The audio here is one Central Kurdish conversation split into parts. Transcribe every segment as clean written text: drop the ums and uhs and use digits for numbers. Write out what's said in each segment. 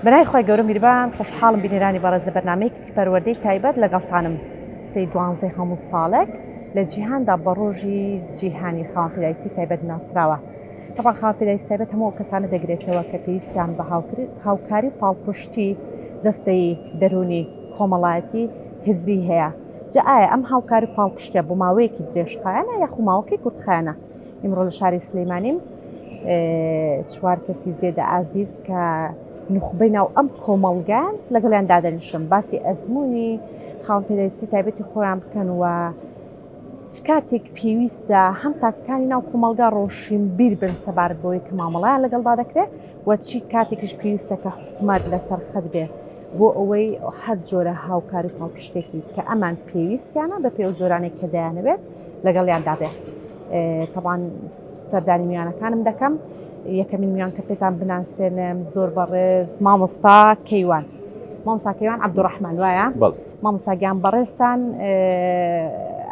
بەنای خۆی گەورە میربان خۆشحاڵم بینێرانی بەڕێز لە بەرنامەیەکی پەروەردەی تایبەت لەگەڵتانم سەی دوانزەی هەموو ساڵێک لە جیهاندا بە ڕۆژی جیهانی خاوەنپێداویستی تایبەت ناسراوە. طبعا خاوەنپێداویستی تایبەت هەموو کەسانە دەگرێتەوە کە پێویستیان بە هاوکاری پاڵپشتی جەستەی دەرونی کۆمەڵایەتی هزری هەیە. جا ئایا ئەم هاوکاری پاڵپشتە بۆ ماوەیەکی درێژخایەنە یاخو ماوەکەی کورتخایەنە؟ ئیمڕۆ لە شاری سلەیمانیم چوار کەسی زێدە ئازیز کە نخبەی ناو ئەم کۆمەڵگان لەگەڵیان دادەنیشم باسی ئەزمموی خاوەنپێداویستی تایبەتی خۆیان بکەن و چ کاتێک پێویستە هەم تاکەکانی ناو کۆمەلگا ڕۆشنبیر بن سەبارەت بۆی کە مامەڵەیان لەگەڵدا دەکرێت و چی کاتێکیش پێویستە کە حکوومەت لەسەر خەت بێ بۆ ئەوەی هەر جۆرە هاوکاری پاڵپشتێکی کە ئەمان پێویستیانە بە پێو جۆرانێک کە دەیانەوێت لەگەڵیاندا بێت. طبعاً سەردانی میوانەکانم دەکەم. یەکەمین میوان کە پێتان بناسێنم زۆر بەڕێز مامۆستا کەیوان. مامۆستا کەیوان عەبدوڕەحمان وایە؟ مامۆستا گیان بەڕێزتان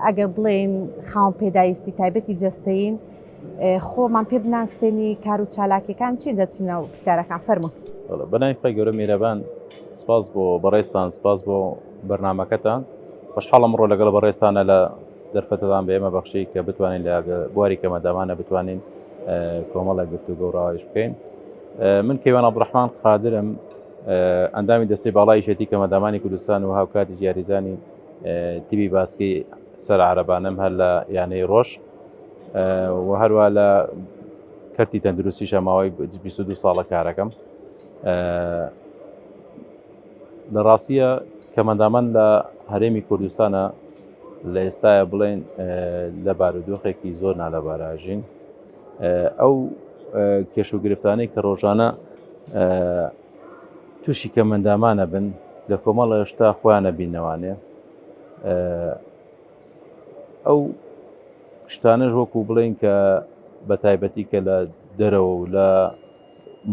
ئەگەر بڵێن خاوەنپێداویستی تایبەتی جەستەیین خۆمان پێ بناسێنی کار و چالاکیەکان چی دەچینە و پرسیارەکان فەرموون. بەنای خۆی گەورە میرەبان سپاس بۆ بەڕێزتان سپاس بۆ بەرنامەکەتان. خۆشحاڵم ڕۆ لەگەڵ بەڕێزتانە لە دەرفەتەدان بە ئێمە بەخشی کە بتوانین لە بواری کەمەدامانە بتوانین کۆمەڵە گفتوگۆ و ڕاوێژ بکەین. من کەیوان عەبدوڕەحمان قادرم ئەندامی دەستەی باڵای شێتی کەمەدامانی کوردستان و هاوکاتی یاریزانی تیبی باسکی سەر عەرەبانەم هەر لە یانەی ڕۆژ و هەروە لە کەرتی تەندروستیشە ماوەی 22 ساڵە کارەکەم. لە ڕاستیە کەمەندامان لە هەرێمی کوردستانە لە ئێستاە بڵێن لە بارودۆخێکی زۆر نالەباراژین. ئەو کێش و گرفتانەی کە ڕۆژانە تووشی کەمەندامانە بن لە کۆمەڵە هێشتا خۆیانە بینەوانێ ئەو شتانەش وەکو بڵێن کە بە تایبەتی کە لە دەرەوە و لە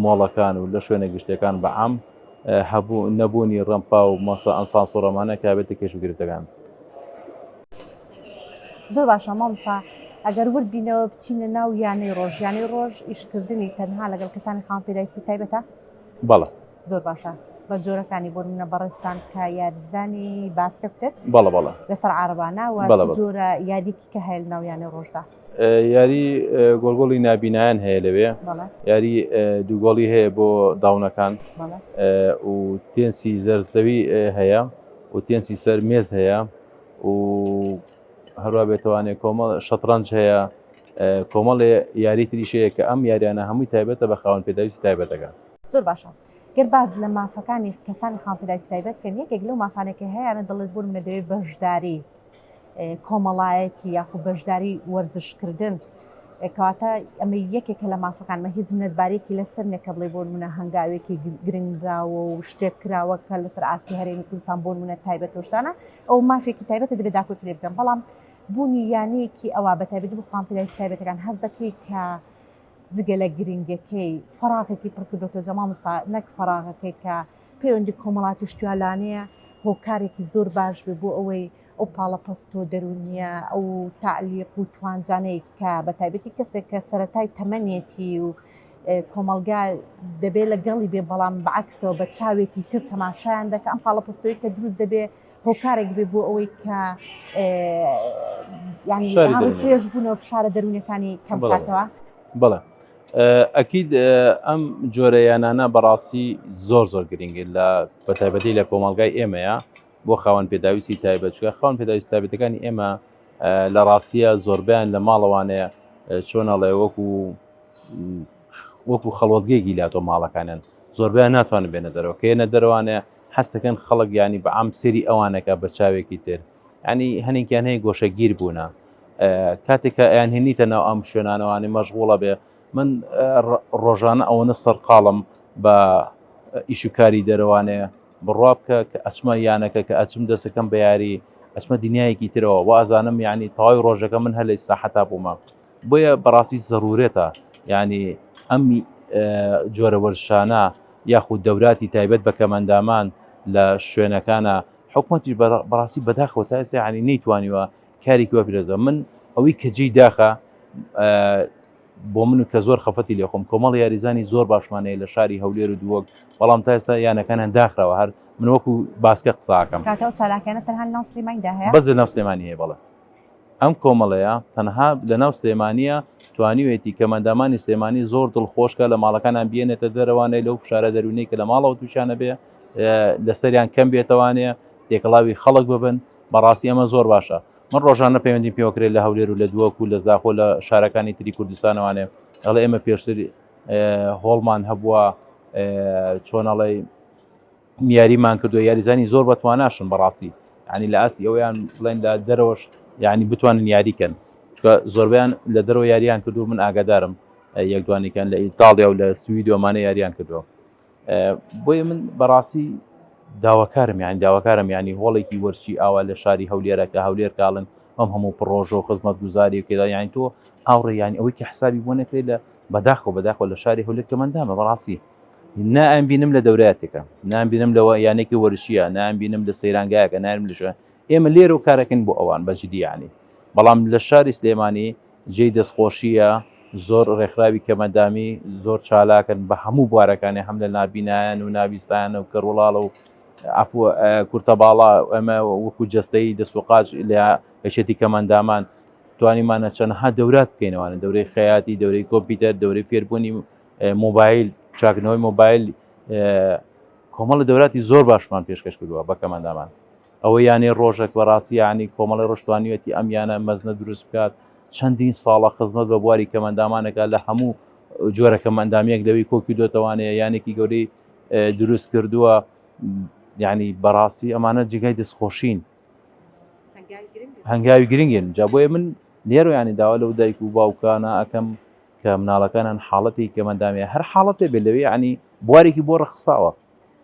مۆڵەکان و لە شوێنە گشتەکان بەعام هەبوو نەبوونی ڕەمپا و مەسە ئەنسان سۆڕەمانە کابێتە کێش و گرفتەکان. زۆر باشە مامۆستا ئەگەر ورد بینەوە بچینە ناو یانەی ڕۆژ یانەی ڕۆژ ئیشکردنی تەنها لەگەڵ کەسانی خاوەنپێداویستی تایبەتە؟ بەڵێ زۆر باشە. بە جۆرەکانی بۆ منە بەڕێستان کە یاریزانی باسکە بکرێت لەسەر عەرەبانە و جۆرە یاریکی کە هەیە لە ناو یانەی ڕۆژدا؟ یاری گۆڵگۆڵی نابینایان هەیە لەوێ، یاری دووگۆڵی هەیە بۆ داونەکان و تێنسی زەرزەوی هەیە و تێنسی سەر مێز هەیە و هەروە بێتوانێت کۆمەڵ شەترەنج هەیە کۆمەڵێ یاری تریشەیە کە ئەم یاریانە هەمووی تایبەتە بە خاوەنپێداویستی تایبەتەکان. زۆر باشە. گەر باز لە مافەکانی کەسانی خاوەنپێداویستی تایبەت کەن یەکێک لەو مافانێکی هەیەیانە دەڵێت بۆ منە دەوێت بەشداری کۆمەڵایەتی یاخو بەشداری وەرزشکردن کەواتە ئەمە یەکێکە لە مافەکانمە هیچ منەتبارێکی لەسەر نێکە بڵێ بۆ منە هەنگاوێکی گرنگراوە و شتێک کراوە کە لەسەر ئاستی هەرێمی کوردستان بۆ منە تایبەت وشتانە ئەو مافێکی تایبەتە دەبێت داکۆ لێ بکەم. بەڵام بوونی یانەیەکی ئەوە بە تایبەتی بۆ خاوەنپێداویستی تایبەتەکان هەز دەکەی کە جگە لە گرنگەکەی فەراغێکی پڕکردۆتە جەمامۆستا نەک فەراغەکەی کە پەیوەندی کۆمەڵاتی شتوالانەیە هۆکارێکی زۆر باش بێ بۆ ئەوەی ئەو پاڵەپەستۆ دەرونیە ئەو تعلیق و توانجانەی کە بە تایبەتی کەسێک کە سەرەتای تەمەنێتی و کۆمەلگا دەبێت لەگەڵی بێ بەڵام بەعکسەوە بە چاوێکی تر تەماشایان دەکە ئەم پاڵەپەستۆی کە دروست دەبێ هۆکارێک بێ بۆ ئەوەی کە تێژ بوونەوە فشارە دەرونیەکانی کەم بکاتەوە. بەڵێ ئەکید ئەم جۆرە یانانە بەڕاستی زۆر زۆر گرنگن لە بە تایبەتی لە کۆمەڵگای ئێمەیە بۆ خاوەنپێداویستی تایبەت چکە خاوەنپێداویستی تایبەتەکانی ئێمە لە ڕاستیە زۆربیان لە ماڵەوانەیە چۆنەڵێ وەکو خەڵۆتگەیەکی لاتۆ ماڵەکانیان زۆربیان ناتوانن بێنە دەرەوە کە هێنە دەرەوانێ هەستەکەن خەڵک ینی بە عام سێری ئەوانەکە بە چاوێکی تر ینی هەنێکیان هەیە گۆشەگیر بوونە کاتێککە ئەیان هێنیتە ناو ئەم شوێنانەوانی مەشغوڵە بێ. من ڕۆژانە ئەوەنە سەرقاڵم بە ئیشوکاری دەرەوانەیە بڕوا بکە کە ئەچمە یانەکە کە ئەچم دەستەکەم بە یاری ئەچمە دنیایەکی ترەوە وازانم ینی تەواوی ڕۆژەکە من هەر لە ئیسراحەتا بوومە. بۆیە بەڕاستی زەرورێتە ینی ئەم جۆرە وەرزشانە یاخود دەوراتی تایبەت بە کەمەندامان لە شوێنەکانە حکوومەتیش بەڕاستی بەداخەوە تا ئێستا ینی نەیتوانیوە کارێکی وە پیرۆزە. من ئەوەی کە جێی داخە بۆ من کە زۆر خەفەتی لێ خۆم کۆمەڵ یاریزانی زۆر باشمانەیە لە شاری هەولێر و دووەک بەڵام تا ئێستا یانەکانیان داخراوە هەر من وەکو باسکە قساکەم کاتەوە چالاکیانە تەنها ناو سلێمانیدا هەیە بەس لە ناو سلێمانی هەیە بەڵێ ئەم کۆمەڵەیە تەنها لە ناو سلێمانیە توانیوێتی کەمەندامانی سلێمانی زۆر دڵخۆشکە لە ماڵەکانیان بێنێتە دەرەوانەی لەو شارە دەرونەی کە لە ماڵەوە تووشانە بێ لەسەریان کەم بێتەوانەیە تێکەڵاوی خەڵک ببن بەڕاستی ئەمە زۆر باشە من ڕۆژانە پەیوەندی پێوەکرێت لە هەولێر و لە دووەک و لە زاخۆ لە شارەکانی تری کوردستانەوانێ ئەڵێ ئێمە پێشتر هۆڵمان هەبووە چۆنەڵێ میاریمان کردو یاریزانی زۆر بەتواناشن بەڕاستی ینی لە ئاستی ئەویان بڵێن لە دەرەوەش یعنی بتوانن یاریکەن زۆربیان لە دەرەوە یاریان کردو من ئاگادارم یەکدوانێکیان لە ئیتاڵیا و لە سویدۆمانە یاریان کردەوە بۆیە من بەڕاستی داواکارم یانی داواکارم ینی هۆڵێکی وەرچی ئاوا لە شاری هەولێرە کە هەولێر کاڵن ئەم هەموو پڕۆژە و خزمەت گوزاری و کێدا یانی تۆ ئاوڕێ ینی ئەوەی کە حسابی بۆ نەکرێت لە بەداخۆ لە شاری هەولێر کەمەندامە بەڕاستی نائم بینم لە دەوراتێکە نام بینم لەوە یانێکی وەرشیە نام بینم لە سەیرانگایەکە نارم لەشە ئێمە لێرە و کارەکەن بۆ ئەوان بەجددی ینی بەڵام لە شاری سلێمانی جێی دەستخۆشیە زۆر ڕێکخراوی کەمەندامی زۆر چالاکن بە هەموو بوارەکانی هەم لە نابینایان و ناویستانە و کەڕوڵاڵە و عفو کورتە باڵا ئەمە وەکو جەستەی دەسوقاج لە هێشێتی کەمەندامان توانیمانە چەندها دەورات بکەینەوەن دەورەی خەیاتی دەورەی کۆمپیوتەر دەورەی فێربوونی مۆبایل چاکنەوەی مۆبایل کۆمەڵە دەوراتی زۆر باشمان پێشکەش کردووە بە کەمەندامان ئەوە یانێ ڕۆژێک بەڕاستی ینی کۆمەڵی ڕۆژتوانیوەتی ئەم یانە مەزنە دروست بکات چەندین ساڵە خزمەت بە بواری کەمەندامانەکە لە هەموو جۆرە کەمەندامیەک لەوەی کۆکی دۆتەوانەیە یانێکی گەورەی دروست کردووە یعنی بەڕاستی ئەمانە جگای دەستخۆشین هەنگاوی گرنگن جا بۆیە من لێرە ینی داوا لەو دایک و باوکانە ئەەکەم کە مناڵەکانان حاڵەتی کەمەندامیە هەر حاڵەتێ بێت لەوێ ینی بوارێکی بۆ ڕەخساوە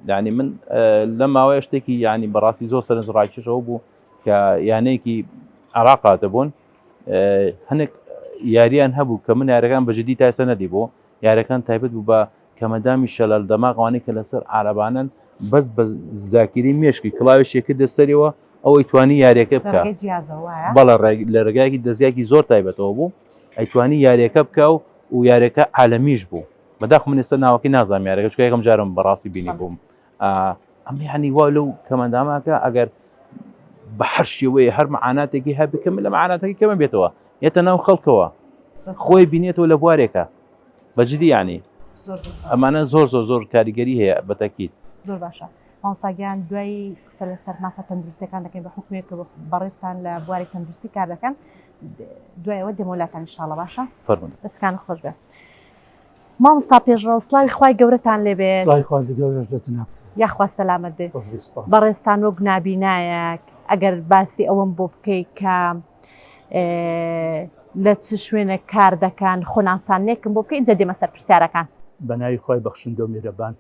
ینی من لە ماوەیە شتێکی ینی بەڕاستی زۆر سەرنجڕاکێشەوە بوو کە یانەیەکی عراقاتە بوون هەنێک یاریان هەبوو کە من یارەکان بەجددی تا ئێستا نەدی بۆ یارەکان تایبەت بوو بە کەمەندامی شەلەل دەماغوانەی کە لەسەر عارەبانن بەس بە زاکری مێشکی کڵاوێشێکە دەسەریەوە ئەوەی توانی یاریەکە بکە بەڵە لە ڕێگایکی دەستگایکی زۆر تایبەتەوە بوو ئەیتوانی یاریەکە بکە و یاریەکە عالەمیش بوو بەداخ من ئێستا ناوەکی نازانم یاریەکە چکە یەکەم جارم بەڕاستی بینی بووم ئەمە ینی وا لەو کەمەنداماکە ئەگەر بە هەر شێوەیە هەر معاناتێکی هە بکەم لە معاناتێکی کەمە بێتەوە یەتە ناو خەڵکەوە خۆی بینێتەوە لە بوارێکە بەجددی ینی ئەمانە زۆر کاریگەری هەیە بەتەکیید زۆر باشە مامۆستاگیان دوای قسە لەسەر مافە تەندروستەکان دەکەین بە حکومێک بەڕێستان لە بواری تەندروستی کار دەکەن دوایەوە دێمەولاتان انشاءالله باشە فەرموون دەستکان خۆش بێ مامۆستا پێشڕەوە سڵاوی خوای گەورەتان لێبێت یاخوا سەلامەت بێ بەڕێستان وەک نابینایەک ئەگەر باسی ئەوەم بۆ بکەیت کە لە چ شوێنە کار دەکەن خۆناسانێکم بۆ بکەین اینجا دێمە سەر پرسیارەکان بە ناوی خۆی بەخشندە و میرەبان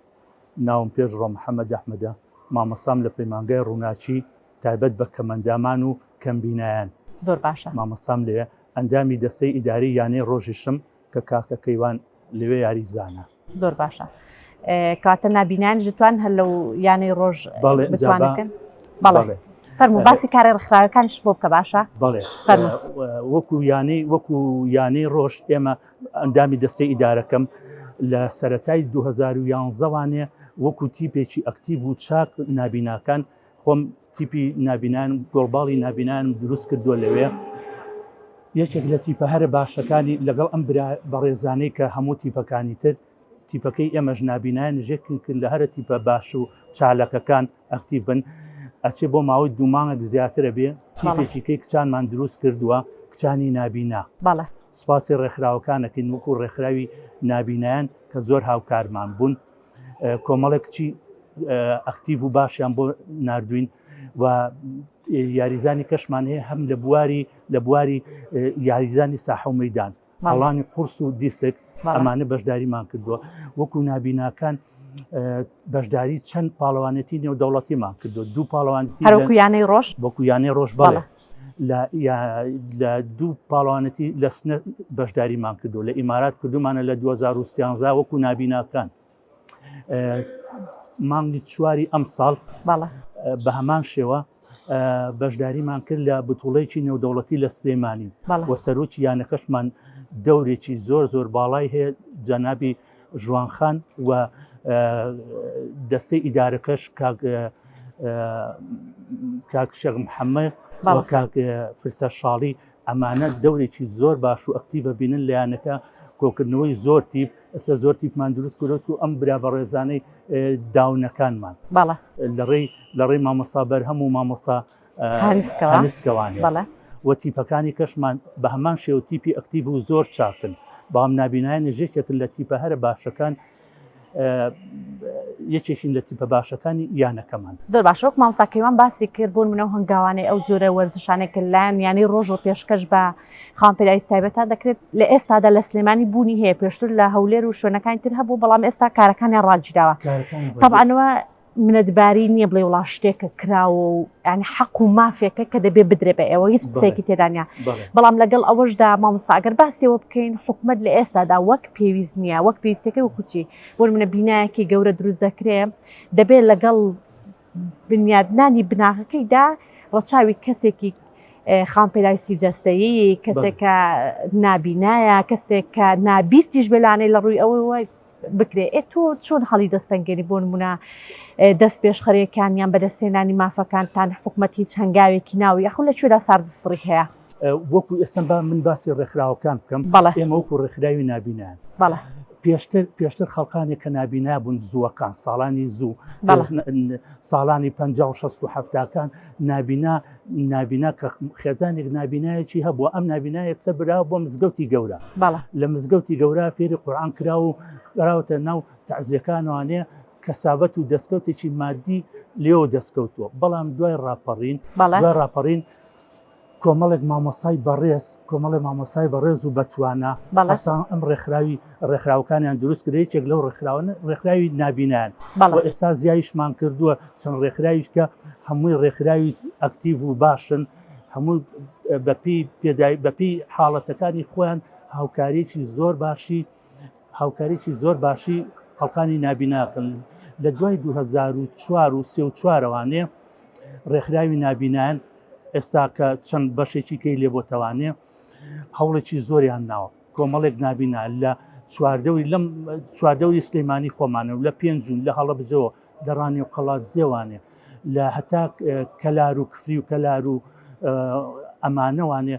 ناوم پێشڕۆ محەممەد ئەحمەدە مامەسام لە پەیمانگای ڕووناچی تایبەت بە کەمەندامان و کەمبینایان زۆر باشە مامەسام لێ ئەندامی دەستەی ئیداری یانەی ڕۆژی شم کە کاکە کەیوان لەوێ یاریزانە زۆر باشە کاتە نابینان ژتوان هەر لەو یانەی ڕۆژ بتوانەکەن بەڵێ فەرموو باسی کارە ڕخراوەکانش بۆ بکە باشە بەڵێ وەکو یانەی ڕۆژ ئێمە ئەندامی دەستەی ئیدارەکەم لە سەرەتای 2011وانێ وەکو تیپێکی ئەکتیڤ و چاک نابیناکان خۆم تیپی نابینان گۆڵباڵی نابینانم دروست کردووە لەوێ یەکێک لە تیپە هەرە باشەکانی لەگەڵ ئەم بەڕێزانەی کە هەموو تیپەکانی تر تیپەکەی ئێمەش نابینایان ژێکن کرد لە هەرە تیپە باش و چالەکەکان ئەکتیڤ بن ئەچێ بۆ ماوەی دوومانگە زیاترە بێ تیپێکیکەی کچانمان دروست کردووە کچانی نابینا بەڵێ سپاسی ڕێکخراوەکانەکەین وەکو ڕێکخراوی نابینایان کە زۆر هاوکارمان بوون کۆمەڵێک کچی ئەکتیڤ و باشیان بۆ نردوین و یاریزانی کەشمان هەیە هەم لە بواری یاریزانی ساحە و مەیدان هەڵانی قورس و دیسک ئەمانە بەشداریمان کردووە وەکو نابیناکان بەشداری چەند پاڵەوانێتی نێودەوڵەتیمان کردو دوو پاڵەوانێتی هەروەکو یانەی ڕۆژ وەکو یانەی ڕۆژ بەڵێ لە دوو پاڵەوانەتی لە سنە بەشداریمان کردو لە ئیمارات کردومانە لە 2013 وەکو نابیناکان مانگی چواری ئەم ساڵ بە هەمان شێوە بەشداریمان کرد لە بتوڵەیەکی نێودەوڵەتی لە سلێمانی وە سەرۆکی یانەکەشمان دەورێکی زۆر باڵای هەیە جەنابی ژوانخان و دەستەی ئیدارەکەش کاک شێخ محەممەد و کاک فرسە شاڵی ئەمانە دەورێکی زۆر باش و ئەکتیڤە بینن لایەنەکە کۆکردنەوەی زۆر تیپ ئەستا زۆر تیپمان دروست کورۆت و ئەم برا بە ڕێزانەی داونەکانمان لە ڕێی مامۆسا بەرهەم و مامۆسا هەنسکەوانێ و تیپەکانی کەشمان بە هەمان شێوە تیپی ئەکتیڤ و زۆر چاکن بەڵام نابینایە نێژێکێکن لە تیپە هەرە باشەکان یەکێکین لە تیپە باشەکانی یانەکەمان زۆر باش وەک مامۆستاکەیوان باسی کرد بوون منەوە هەنگاوانەی ئەو جۆرە وەرزشانێکە لایەن یانی ڕۆژ و پێشکەش بە خاوەنپێداوی تایبەتە دەکرێت لە ئێستادا لە سلێمانی بوونی هەیە پێشتر لە هەولێر و شوێنەکانی تر هەبوو بەڵام ئێستا کارەکانیان ڕاجراوە تەبعانەوە منەتباری نییە بڵێ وڵا شتێکە کراوە و ینی حەق و مافێکە کە دەبێ بدرێ بە ئێوە هیچ قسێکی تێدانیا بەڵام لەگەڵ ئەوەشدا مامۆستا ئەگەر باسیەوە بکەین حکومەت لە ئێستادا وەک پێویست نییە وەک پێویستەکەی وەکوچی بۆ منە بینایەکی گەورە دروست دەکرێ دەبێت لەگەڵ بنیادنانی بناغەکەیدا ڕەچاوی کەسێکی خاوەنپێداویستی جەستەیی کەسێکە نابینایە کەسێک کە نابیستیش بێلانەی لە ڕووی ئەوەی بکرێ تۆ چۆن هەڵی دەستەنگێنی بۆ نمونە دەست پێشخەرەکانیان بەدەستێنانی مافەکانتان حکومەت هیچ هەنگاوێکی ناوی یاخۆ لە کوێدا ساردسڕی هەیە وەکو ئێستا من باسی ڕێکخراوەکان بکەم ئێمە وەکو ڕێکخراوی نابینایان پێشتر خەڵکانێک کە نابینا بوون زووەکان ساڵانی زوو ساڵانی 50-60-70کان نابینا کە خێزانێک نابینایەکی هەبووە ئەم نابینایەک سەر براوە بۆ مزگەوتی گەورە لە مزگەوتی گەورە فێری قورئان کرا و راوەتە ناو تەعزیەکانوانەیە کەسابەت و دەستکەوتێکی مادی لێەوە دەستکەوتووە بەڵام دوای ڕاپەڕین کۆمەڵێک مامۆسای بەڕێز و بەتوانە ئەسان ئەم ڕێکخراوەکانیان دروست کرد یەکێک لەو ڕێکخراوی نابینیان ئێستا زیایشمان کردووە چەند ڕێکخراویش کە هەمووی ڕێکخراوی ئەکتیڤ و باشن هەموو بەپی حاڵەتەکانی خۆیان هاوکاریی زۆر باشی خەڵکانی نابیناکەن لە دوای 2004 و 2004وانێ ڕێکخراوی نابینیان ئێستا کە چەند بەشێکی کەی لێبۆتەوانێ هەوڵێکی زۆریان ناوە کۆمەڵێک نابینا لە چواردەوری سلەیمانی خۆمانە و لە پێنجون لە هەڵەبجەوە لە ڕانی و قەڵات زێوانێ لە هەتا کەلار و کفری و کەلار و ئەمانەوانێ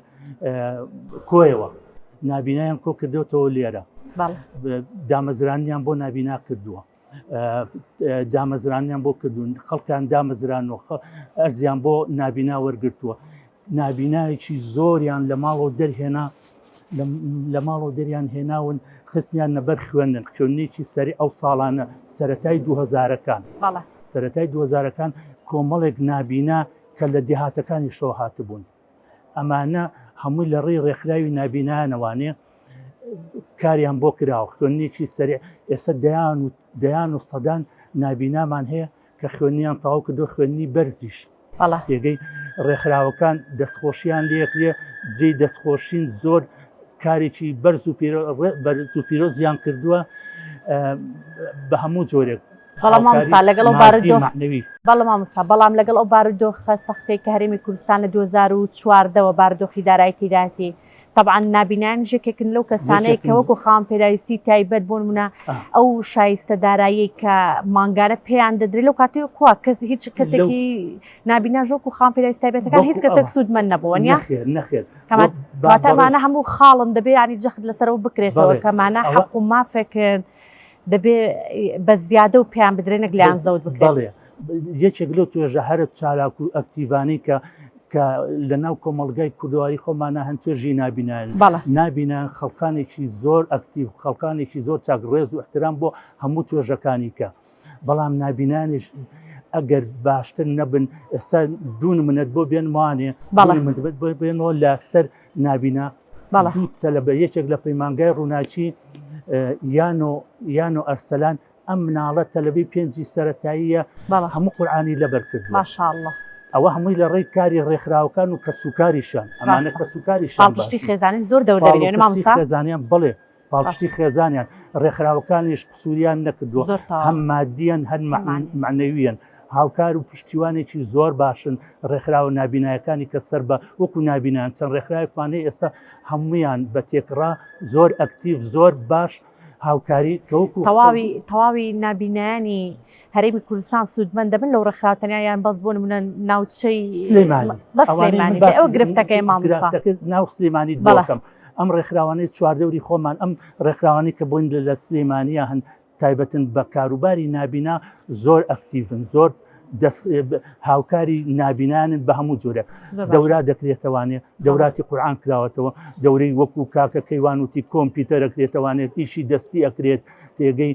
کۆیەوە نابینایان کۆ کردوتەوە لێرە دامەزرانیان بۆ نابینا کردووە دامەزرانیان بۆ کردوون خەڵکان دامەزرانەوە ئەرزیان بۆ نابینا وەرگرتووە نابینایەکی زۆریان لە ماڵەوە دەرهێنا لە ماڵەوە دەریان هێناون خستیان نەبەر خوێندنێکی سەری ئەو ساڵانە سەرەتای 2000کان کۆمەڵێک نابینا کە لە دێهاتەکانی شەوە هاتبوون ئەمانە هەمووی لە ڕێی ڕێکخراوی نابینانەوانێ کاریان بۆ کراوە خوێندنێکی سەری ئێستا دەیان و سەدان نابینامان هەیە کە خوێنیان تەواو کردو خوێنی بەرزیش تێگەی ڕێکخراوەکان دەستخۆشییان لێکرێ جێی دەستخۆشین زۆر کارێکی بەرز و پیرۆزیان کردووە بە هەموو جۆرێک بەڵام لەگەڵ ئەو بارودۆخە سەختەی کە هەرێمی کوردستان لە 2014ەوە بارودۆخی دارایی تێداتی طبعا نابینان ژێکێکن لەو کەسانەی کە وەکو خاوەنپێداویستی تایبەت بۆ نمونە ئەو شایستە دارایی کە مانگانە پێیان دەدرێت لەو کاتەوە کووا هیچ کەسێکی نابینا ژۆکو خاوەنپێداویستی تایبەتەکان هیچ کەسێک سوودمەند نەبووە نەخێر کەواتەمانە هەموو خاڵن دەبێ ینی جەخت لەسەرەوە بکرێتەوە کەمانە حەق و مافێکن دەبێ بە زیادە و پێیان بدرێنە گلیان زەوت بکرێت یەکێک لەو توێژە هەرە چالاک و ئەکتیڤانەی کە لە ناو کۆمەڵگای کوردواری خۆمانە هەن توێژی نابینان خەڵکانێکی زۆر ئەکتیڤ خەڵکانێکی زۆر چاک ڕێز و احترام بۆ هەموو توێژەکانی کە بەڵام نابینانیش ئەگەر باشتر نەبن ئێستا دوون منەت بۆ بێنوانێ بێنەوە لە سەر نابینا تەلەبە یەکێک لە پەیمانگای ڕووناچی یان و ئەرسەلان ئەم مناڵە تەلەبەی پێنجی سەرەتاییە هەموو قورئانی لەبەر کردووە ماشاءالله ئەوە هەمووی لە ڕێی کاری ڕێکخراوەکان و کەسوکاریشان ئەمانە کەسوکاریشان پاڵپشتی خێزانی زۆر دەوردەبێنێ مامۆستا خێزانیان بڵێ پاڵپشتی خێزانیان ڕێکخراوەکانیش قسووریان نەکردووە هەم مادیەن هەر معنەویەن هاوکار و پشتیوانێکی زۆر باشن ڕێکخراوە نابینایەکانی کە سەر بە وەکو نابینان چەند ڕێکخراوێکوانەیە ئێستا هەمویان بە تێکڕا زۆر ئەکتیڤ زۆر باش هاوکاری کەوەکو تەواوی نابینایانی هەرێمی کوردستان سوودمەند دەبن لەو ڕێکخراوەتەنیا باز بۆ نمونە ناوچەی سلێمانی ئەو گرفتەکەی مامۆستا ناو سلێمانی بڵکەم ئەم ڕێکخراوانەی چواردەوری خۆمان ئەم ڕێکخراوانی کە بوون لە سلێمانیە هەن تایبەتن بە کاروباری نابینا زۆر ئەکتیڤن زۆر هاوکاری نابینانن بە هەموو جۆرە دەورا دەکرێتەوانێ دەوراتی قورعان کراوەتەوە دەورەی وەکو کاکە کەیوان وتی کۆمپیوتەر ئەکرێتەوانێت ئیشی دەستی ئەکرێت تێگەی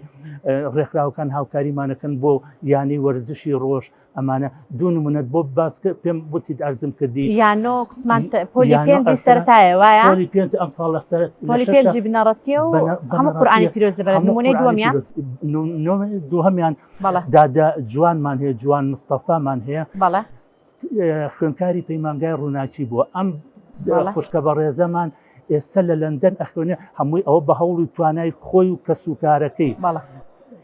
ڕێکخراوەکان هاوکاریمانەکەن بۆ یانی وەرزشی ڕۆژ ئەمانە دوو نمونەت بۆ باسکە پێم وتیت ئەرزم کردی یانۆ پۆلی پێنجی سەرتایە وایە پۆلی پێنج ئەم ساڵ لە سەر پۆلی پێنجی بنەڕەتیە و هەموو قورعانی پیرۆز دەبێت نمونەی دووەمیان دووهەمیان دادا جوانمان هەیە جوان مستەفامان هەیە بەڵێ خوێنکاری پەیمانگای ڕووناچی بووە ئەم خوشکە بە ڕێزەمان ئێستا لە لەندەن ئەخوێنێ هەمووی ئەوە بە هەوڵ و توانای خۆی و کەسوکارەکەی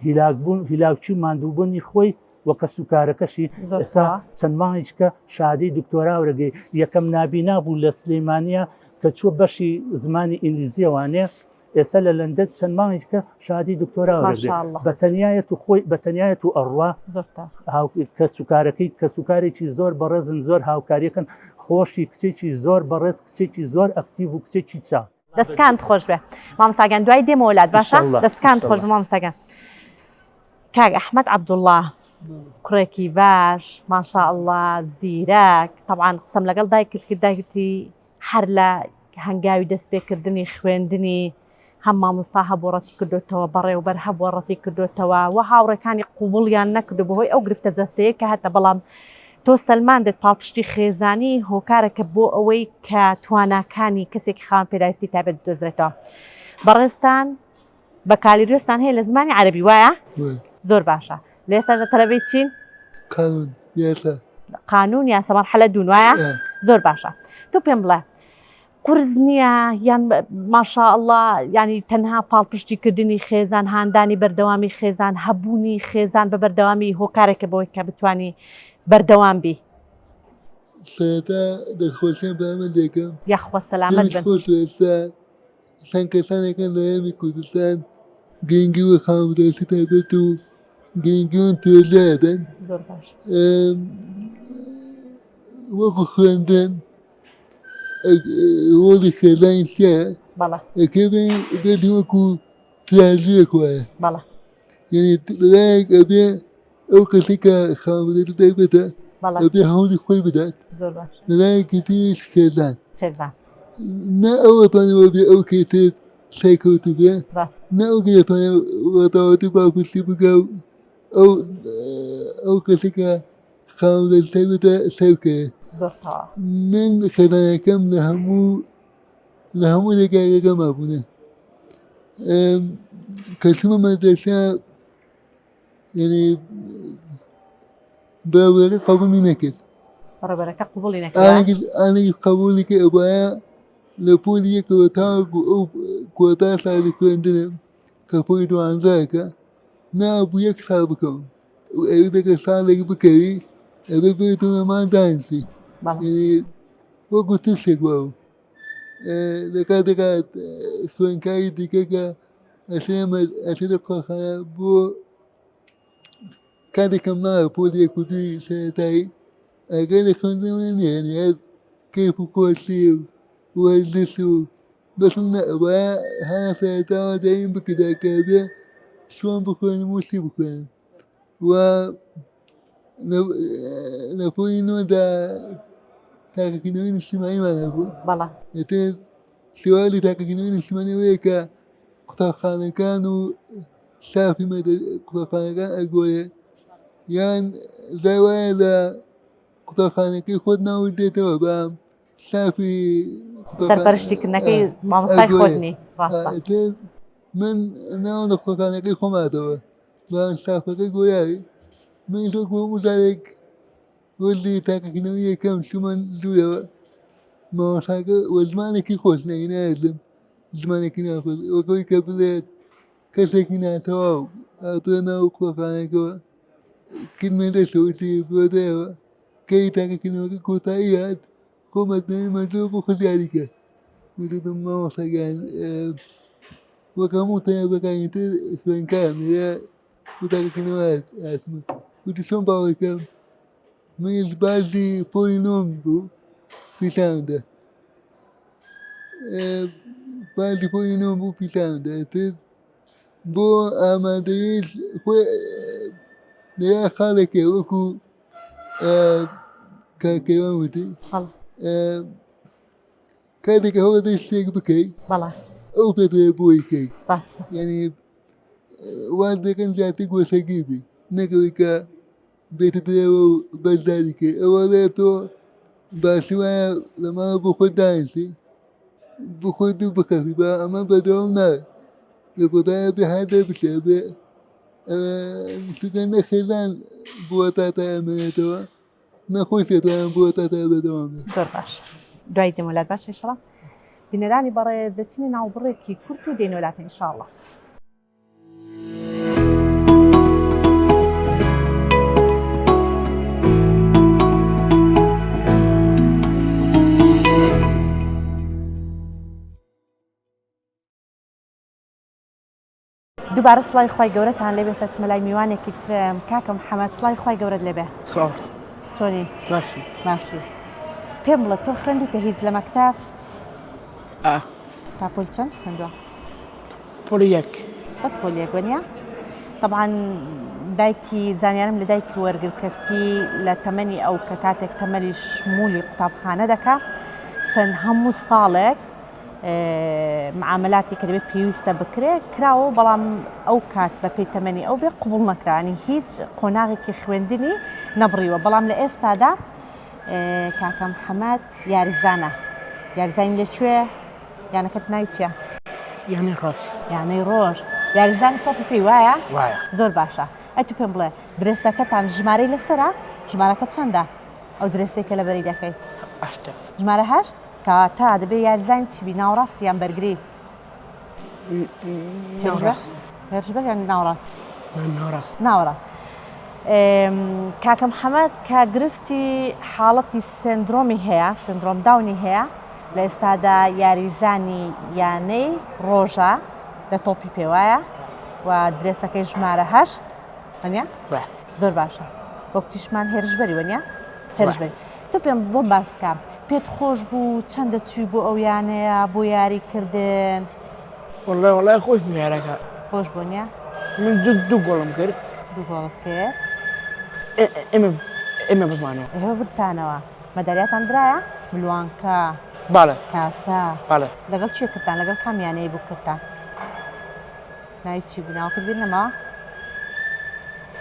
هیلاکبوون هیلاکچی ماندووبوونی خۆی وەکە سوکارەکەشی ئێستا چەند مانگێککە شادی دکتۆرا وەرەگەی یەکەم نابینا بوو لە سلێمانیا کە چوە بەشی زمانی ئینگلیزیەوانێ ئێستا لە لەندەن چەند مانگێککە شادی دکتۆرا وەرەگرێت بەتەنایەت و خۆی بەتەنایەت و ئەڕوا کەسوکارەکەی کەسوکارێکی زۆر بەڕێزن زۆر هاوکاریەکەن خۆشی کچێکی زۆر بەڕێز کچێکی زۆر ئەکتیڤ و کچێکی چاک دەستکانت خۆش بێ مامۆستاگیان دوای دێمە وڵات باشە دەستکانت خۆش بە مامۆستاگیان کاک ئەحمەد عەبدوڵڵا کوڕێکی باش ماشاءالله زیرەک طبعاً قسەم لەگەڵ دایکت کرد دایکتی هەر لە هەنگاوی دەستپێکردنی خوێندنی هەم مامۆستا هەبووڕەتی کردوێتەوە بەڕێوەبەر هەبووڕەتی کردوێتەوە و هاوڕێکانی قوبوڵیان نەکردو بەهۆی ئەو گرفتە جەستەیە کە هەتە بەڵام تۆ سەلمان دێت پاڵپشتی خێزانی هۆکارەکە بۆ ئەوەی کە تواناکانی کەسێکی خاوەن پێداویستی تایبەت بدۆزرێتەوە بەڕێستان بەکالیدۆستان هەیە لە زمانی عەرەبی وایە زۆر باشە لە ئێستا لە تەلەبەی چین قانون یاسا مەرحەلە دوون وایە زۆر باشە تۆ پێم بڵێ قورس نییە یان ماشاءالله ینی تەنها پاڵپشتی کردنی خێزان هاندانی بەردەوامی خێزان هەبوونی خێزان بە بەردەوامی هۆکارێکە بۆی کە بتوانی بەردەوام بی دەخۆشیان بەمە دەکەم یاخوا سەلامەت بن چەند کەسانێکە لە هەمی کوردستان گرنگی و خاوەندێکی تایبەت و گرنگیون تێلادەن زۆر باش وەکو خوێندن ڕۆڵی خێزانی تایە ئەکە بێتی وەکو تراژەیەک وایە یعنی لەلایەک ئەبێ ئەو کەسی کە خاوەندێکی تایبەتە ئەبێ هەوڵی خۆی بدات لەلایەکی تریش خێزان نا ئەو ئەتوانێەوە بێ ئەو کێتر سایکەوتو بێ نا ئەوکە دەتوانێت وەتاوەتی باپرسی بگا و ئەو کەسی کە خاوەندێکی تایبەتە سەرکەوێ من خێزانەکەم لە هەموو لێگایەکە مابوونە کەچوومە مەدرسە یعنی بەڕێوەبەرەکە قبوڵی نەکرد ئانێکی قبوڵی کە ئەوایە لە پۆلی یەکەوە تاوەکو ئەو کۆتا ساڵی خوێندنم کە پۆلی دوانزەکە نابوو یەک ساڵ بکەم ئەوێ دەکە ساڵێک بکەوی ئەبێ بێتەوە مان دانسی وەکو تشتێک واو لە کاتێکات خوێنکاری دیکە کە ئەچێ لە قۆخانە بۆ کاتێکم ناوە پۆلی یەک و دووی سەرەتایی ئەگەر لە خوێندنەوە نییە هەر کەیف و کۆچی و وەرزش و بەسم نەبە هەر سەرەتاوە دایم بکردا کە بێ چۆن بخوێنم و چی بخوێنم و لە پۆلی نۆدا تاقیکردنەوەی نیشتیمانیمانە بوو ئەتر سوالی تاقیکردنەوەی نیشتیمانیەوەیە کە قوتابخانەکان و سافی قوتابخانەکان ئەگۆرێ یان جای وایە لە قوتابخانەکەی خۆت ناوت دێتەوە بە سافی سەرپەرشتیکردنەکەی مامۆستای خۆت نی من ناو لە قوتابخانەکەی خۆماتەوە بەم سافەکەی گۆیاوی من وەکو هەموو جارێک وەرزی تاقیکردنەوەی یەکەم چوومە دوورەوە مامۆستاکە وە زمانێکی خۆش نەهێنایەتم زمانێکی ناخۆش وەکەوەی کە بڵێت کەسێکی ناتەواو هاتووە ناو قوتابخانەکەەوە كلمة صوتي بوضعها كي تاكا كلمة كوتايات قومت مجلوب وخزارك وجد ما وصيان وكموتا بكاين سوين كامل وتاكا كلمات اسمه وتسون باوكم من يزبالي بولينوم في ساوندا بالي بولينوم في ساوندا بو امادريس نيا خالك وكو كيومتي بەڵێ كانك هو ذا الشيء بكي بەڵێ أو تدري بويكي ڕاستە يعني وانت كان جاتك وسقيبي نكويكا بيت دريو بزارك أوليتو باشوا لما بخد دانسي بخد بكفي با أما بدون نار لقطايا بهذا بشابه سكان خلال بوتاتا أمانتوا نخوشتوا بوتاتا بدوامي زۆر باش دوای دێم وڵات باش ئینشاڵڵا بینەرانی بەڕێ دەچینە ناو بڕێکی کورت و دێنە وڵاتە ئینشاڵڵا دووبارە سڵای خی گەورەتان لێبێ سەچمە لای میوانێکی ترم کاکەم محەمەد سڵای خی گەورەت لێبێ چۆنی ماشي ماشی پێم بڵێ تۆ خوێندوتە هیچ لە مەکتەب تا پۆل چەند خوێندووە بوليك بەس پۆل یەک وەنیە طبعا دایکی زانیارم لە دایکی وەرگرکەکی لە تەمەنی ئەو کە کاتێک تەمەری شمولی قوتابخانە دەکا چەند هەموو ساڵێک معاملاتی کە دەبێت پێویستە بکرێ کراوە بەڵام ئەو کات بە پێی تەمەنی ئەو بێ قبول نەکرانی هیچ قۆناغێکی خوێندنی نەبڕیوە بەڵام لە ئێستادا کاکە محەمەد یاریزانە یاریزانی لەکوێ یانەکەت ناوی چییە؟ يعني خاص یانەی ڕۆژ یاریزانی تۆپی پێی وایە؟ وايا زۆر باشە ئەی تو پێم بڵێ درێسەکەتان ژمارەی لەسەرە ژمارەکە چەندە ئەو درێسێکە لە بەری دەکەی أشتا ژمارە هەشت کەواتە دەبێت یاریزانی چیبی ناوڕاست یان بەرگری نوراس هێرشبەر یان ناوڕاست نوراس ناوەڕاست کاکە محەمەد کە گرفتی حاڵەتی سندرۆمی هەیە سندرۆم داونی هەیە لە ئێستادا یاریزانی یانەی ڕۆژە لە تۆپی پێوایە و درێسەکەی ژمارە هەشت وەنیە زۆر باشە وەکتیشمان هێرشبەری وەنیە هێرشبەری تۆ پێم بۆ باسکە پێت خۆش بوو چەندە چووی بۆ ئەو یانەیە بۆ یاریکردن والله خوش ميارك خۆش بوو نیە من دو قولم كر دوو گۆڵ کرد إما بزمانه ئێوە برتانەوە مەدالیاتان درایە ملوانکە بالا کاسە بالا لەگەڵ چی کردان لەگەڵ کامیانەی بوو کردان ناوی چی بوو ناوکردین نەما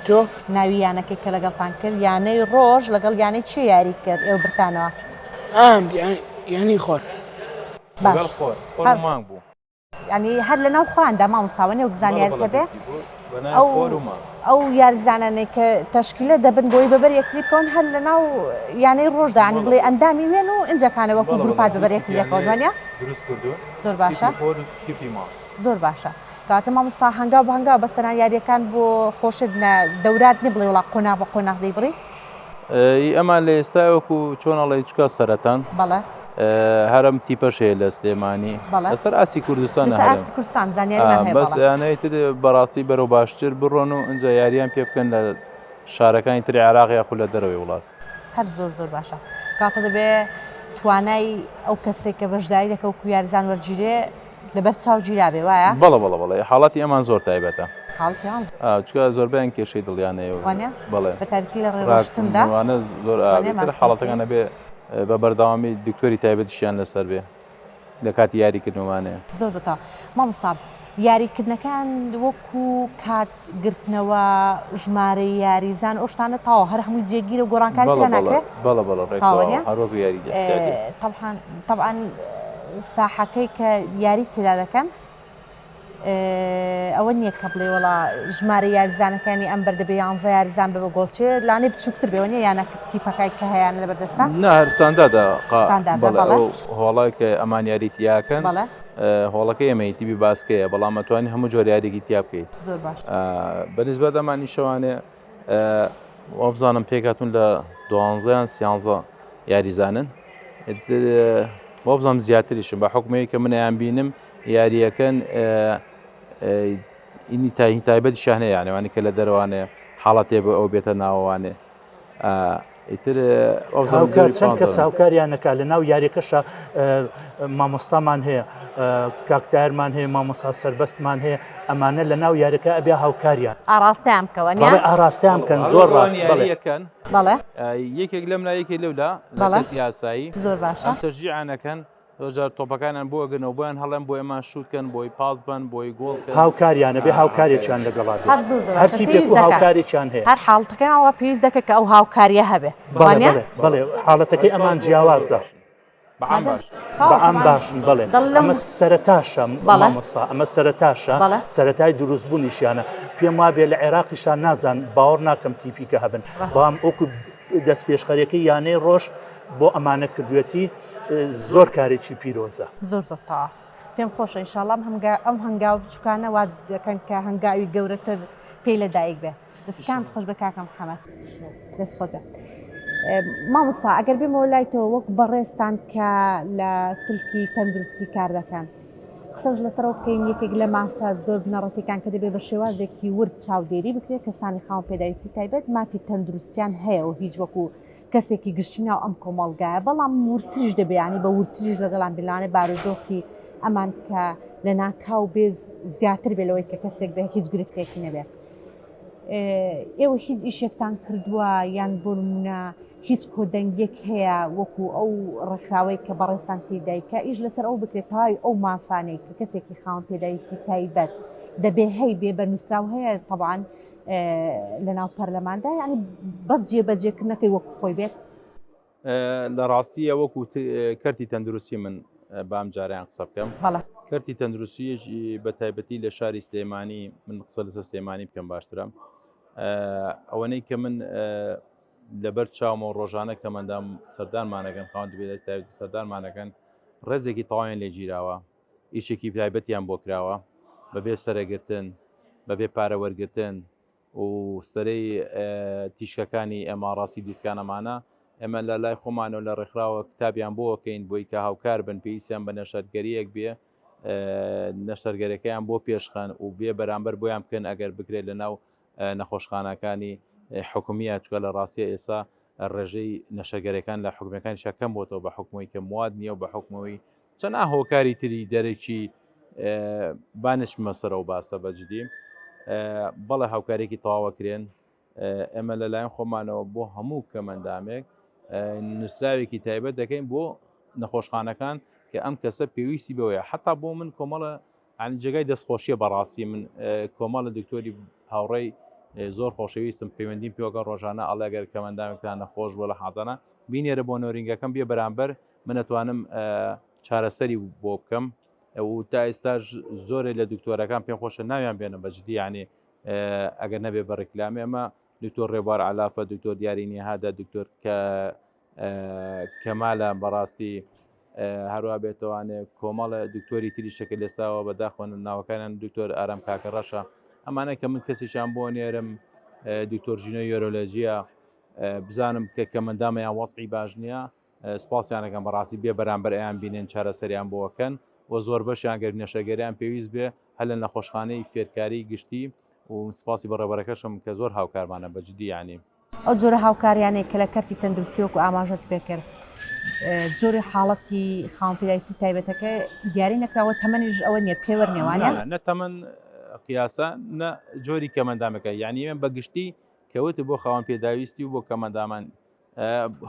تو ناوی یانەکەی کە لەگەڵتان کرد یانەی ڕۆژ لەگەڵ یانەی چی یاری کرد ئێوە برتانەوە يعني خور باش خۆر مانگ بوو ینی هەر لە ناو خواندا مامۆستاوە و زانیاریکە بێ ئەو ئەو یاریزانانەی کە تەشکیلە دەبن بۆی بەبەر یەکتری بکەون هەر لە ناو یانەی ڕۆژدا ینی بڵێ ئەندامی وێن و ئەنجەکانە وەکو گروپات بەبەر یەکتری یەکەوە دوانە دروست کردو زۆر باشە تیپی ما زۆر باشە کاتە مامۆستا هەنگاو بە هەنگاو بەستەنان یاریەکان بۆ خۆشت دەورات نی بڵێ وڵا قۆناغ بە قۆناغ دەیبڕی ئەمە لە ئێستا وەکو چۆنەڵی چکە سەرەتان بەڵێ هەرم تیپەشەیە لە سلێمانی لەسەر ئاسی کوردستان ئاستی کوردستان زانیاریمان هەیە بەس یانەیەتر بەڕاستی بەرەو باشتر بڕۆن و ئەنجا یاریان پێ بکەن لە شارەکانی تری عێراق یاخو لە دەرەوەی وڵات هەر زۆر زۆر باشە کاتە دەبێ توانای ئەو کەسێک کە بەشداری دەکە و یاریزان وەرگیرێ لەبەر چاو گیرابێ وایە بەڵێ حاڵاتی ئەمان زۆر تایبەتە حاڵیان چکە زۆربیان کێشەی دڵیانەیە بەڵێ بە تاریکی لە ڕێڕۆشتندا زۆر حاڵەتەکانە بێ بە بەردەوامی دکتۆری تایبەتیشیان لەسەر بێ لە کاتی یاریکردنەوەمانەیە زۆر تا مامۆستا یاریکردنەکان وەکو کاتگرتنەوە ژمارەی یاریزان ئەو شتانە تاوە هەر هەمووی جێگیر و گۆڕانکاری پێ ناکرێت هەروەکو یاری طبعاً ساحەکەی کە یاری تێدا دەکەن ئەوە نییە کە بڵێ وڵا ژمارە یاریزانەکانی ئەم بەردەبێ 11 یاریزان بە بۆگۆڵچێ لانێ بچووکتر بێەوە نیە یانە تیپەکای کە هەیەیان لە بەردەستا نه هەرستاندادا هۆڵای کە ئەمان یاریتی یاکەن هۆڵەکە ئێمەی تیبی باسکەیە بەڵام ئەتوانانی هەموو جۆر یاریێکی تیا بکەیت زۆر باش بەنسبەت ئەمانی شەوانێ وابزانم پێکاتون لە 12 13 یاریزانن وابزانم زیاتریشم بە حکومەیە کە منیان بینم یاریەکەن ئینی تایبەت شانەیە یانەوانی کە لە دەروانێ حاڵەتێ بە ئەو بێتە ناوەوانێ ئیتر هاوکار چەند کەس هاوکاریانەکە لە ناو یاریەکەشە مامۆستامان هەیە کاکتارمان هەیە مامۆستا سەربەستمان هەیە ئەمانە لە ناو یاریەکە ئەبێ هاوکاریان ئاراستیان بکەوە بەڵێ ئاراستیان کەن زۆر ڕاستیەکەن بەڵێ یەکێک لەم لایەکی لەولا لە سیاسایی زۆر باشە تەشجیعانەکەن زۆر تۆپەکانیان بۆ ئەگەنەوە بۆیان هەڵێن بۆ ئێمە شووتکەن بۆی پاس بن بۆی گۆڵ هاوکاریانە بێ هاوکاریان لەگەڵا هەر تیپێک و هاوکاریان هەیە هەر حاڵەتەکەیانەوە پێویست دەکە کە ئەو هاوکاریە هەبێ بەڵێ حاڵەتەکەی ئەمان جیاوازە بەعام باشن بڵێ ئەمە سەرەتاشە مامۆستا ئەمە سەرەتاشە سەرەتای دروستبوونیشیانە پێم وابێ لە عێراقیشان نازان باوەڕ ناکەم تیپیکە هەبن بەڵام ئەوکو دەست پێشخەریەکەی یانەی ڕۆژ بۆ ئەمانە کردوێتی زۆر کارێکی پیرۆزە زۆر زۆرتەوە پێم خۆشە ئینشاڵڵام ئەم هەنگاو بچکانە وا دەکەن کە هەنگاوی گەورەتر پێی لەدایک بێ دەستکان خۆش بە کاکەم محەممەد دەست خۆت بێ مامۆستا ئەگەر بێمەوە لایتەوە وەک بەڕێستان کە لە سلکی تەندروستی کار دەکەن قسەش لەسەرەوە بکەین یەکێک لە مافە زۆر بنەڕەتیەکان کە دەبێت بە شێوازێکی ورد چاودێری بکرێت کەسانی خاوەن پێداویستی تایبەت مافی تەندروستیان هەیە و هیچ وەکو کەسێکی گشتی ناو ئەم کۆمەڵگایە بەڵام ورتریش دەبیانی بە ورتریش لەگەڵان بلانێ بارودۆخی ئەمان کە لە ناکاو بێ زیاتر بێ لەوەی کە کەسێک بە هیچ گرفتێکی نەبێت ئێوە هیچ ئیشێکتان کردووە یان بۆ نمونە هیچ کۆدەنگێک هەیە وەکو ئەو ڕێکخراوەی کە بەڕێستان تێدایکە ئیش لەسەر ئەو بکرێتەوەی ئەو مافانەی کە کەسێکی خاوەن پێداویستی تایبەت دەبێ هەی بێ بە نووسراو هەیە طبعاً لە ناو پەرلەماندا یعنی بەس جێبەجێکردنەکەی وەکو خۆی بێت لە ڕاستیە وەکو کەرتی تەندروستی من بام جاریان قسە بکەم کەرتی تەندروستیەکی بە تایبەتی لە شاری سلێمانی من قسە لەسەر سلێمانی بکەم باشترە ئەوەنەی کە من لەبەر چاومە و ڕۆژانە کەمەندام سەردانمانەکەن خاوەن دەبێت تایبەتی سەردانمانەکەن ڕێزێکی تەواویان لێ گیراوە ئیشێکی تایبەتیان بۆ کراوە بەبێ سەرەگرتن بەبێ پارە وەرگرتن و سەرەی تیشکەکانی ئەمە ڕاستی دیسکانەمانە ئێمە لە لای خۆمانەوە لە ڕێکخراوە کتابیان بۆکەین بۆی کە هاوکار بن پێویستیان بە نەشەرگەریەک بێ نەشتەرگەرەکەیان بۆ پێشخەن و بێ بەرامبەر بۆیان بکەن ئەگەر بکرێت لە ناو نەخۆشخانەکانی حکومیە چکە لە ڕاستیە ئێستا ڕێژەی نەشەرگەرەکان لە حکومەکانی شەکەم بۆتەوە بە حکومەوەی کە مواد نییە و بە حکومەوەی چەند هۆکاری تری دەرەکی بانشمە سەرە و باسە بەجددی بەڵێ هاوکارێکی تەواوەکرێن ئێمە لەلایەن خۆمانەوە بۆ هەموو کەمەندامێک نووسراوێکی تایبەت دەکەین بۆ نەخۆشخانەکان کە ئەم کەسە پێویستی بەوەیە حتا بۆ من کۆمەڵە عن جێگای دەستخۆشیە بەڕاستی من کۆمەڵە دکتۆری هاوڕێی زۆر خۆشەویستم پەیوەندیم پێوەگە ڕۆژانە ئەڵێگەر کەمەندامێکتان نەخۆش بۆ لە حادانە بینێرە بۆ نۆرینگەکەم بێ بەرامبەر من ئەتوانم چارەسەری بۆ بکەم و تا ئێستا زۆرێک لە دکتۆرەکان پێم خۆشە ناویان بێنە بەجددی یعنی ئەگەر نەبێ بە ڕێکلامی ئەمە دکتۆر ڕێبوار علافە دکتۆر دیاری نێهادا دکتۆر کەمالە بەڕاستی هەروە بێتوانێت کۆمەڵە دکتۆری تری شەکە لێساوە بەداخۆن ناوەکانیان دکتۆر ئارام کاکە ڕەشە ئەمانە کە من کەسیشان بۆ نێرم دکتۆر ژینۆ یۆرۆلۆژیە بزانم کە کەمەندامەیان وەسعی باش نییە سپاسیانەکەم بەڕاستی بێ بەرامبەر ئەیان بینێن چارەسەریان بۆکەن و زۆر بەشیان گەر نەشەگەریان پێویست بێ هەل لە نەخۆشخانەی فێرکاری گشتی و سپاسی بەڕێبەرەکەشم کە زۆر هاوکارمانە بەجددی یانی ئەو جۆرە هاوکاریانەیە کە لە کەرتی تەندروستی وەکو ئاماژەت پێکرد جۆری حاڵەتی خاوەن پێداویستی تایبەتەکە دیاری نەکراوە تەمەنیش ئەوە نییە پێوەرنێوانە نە تەمەن قیاسە نە جۆری کەمەندامەکە یعنی من بەگشتی کەوت بۆ خاوەن پێداویستی و بۆ کەمەندامان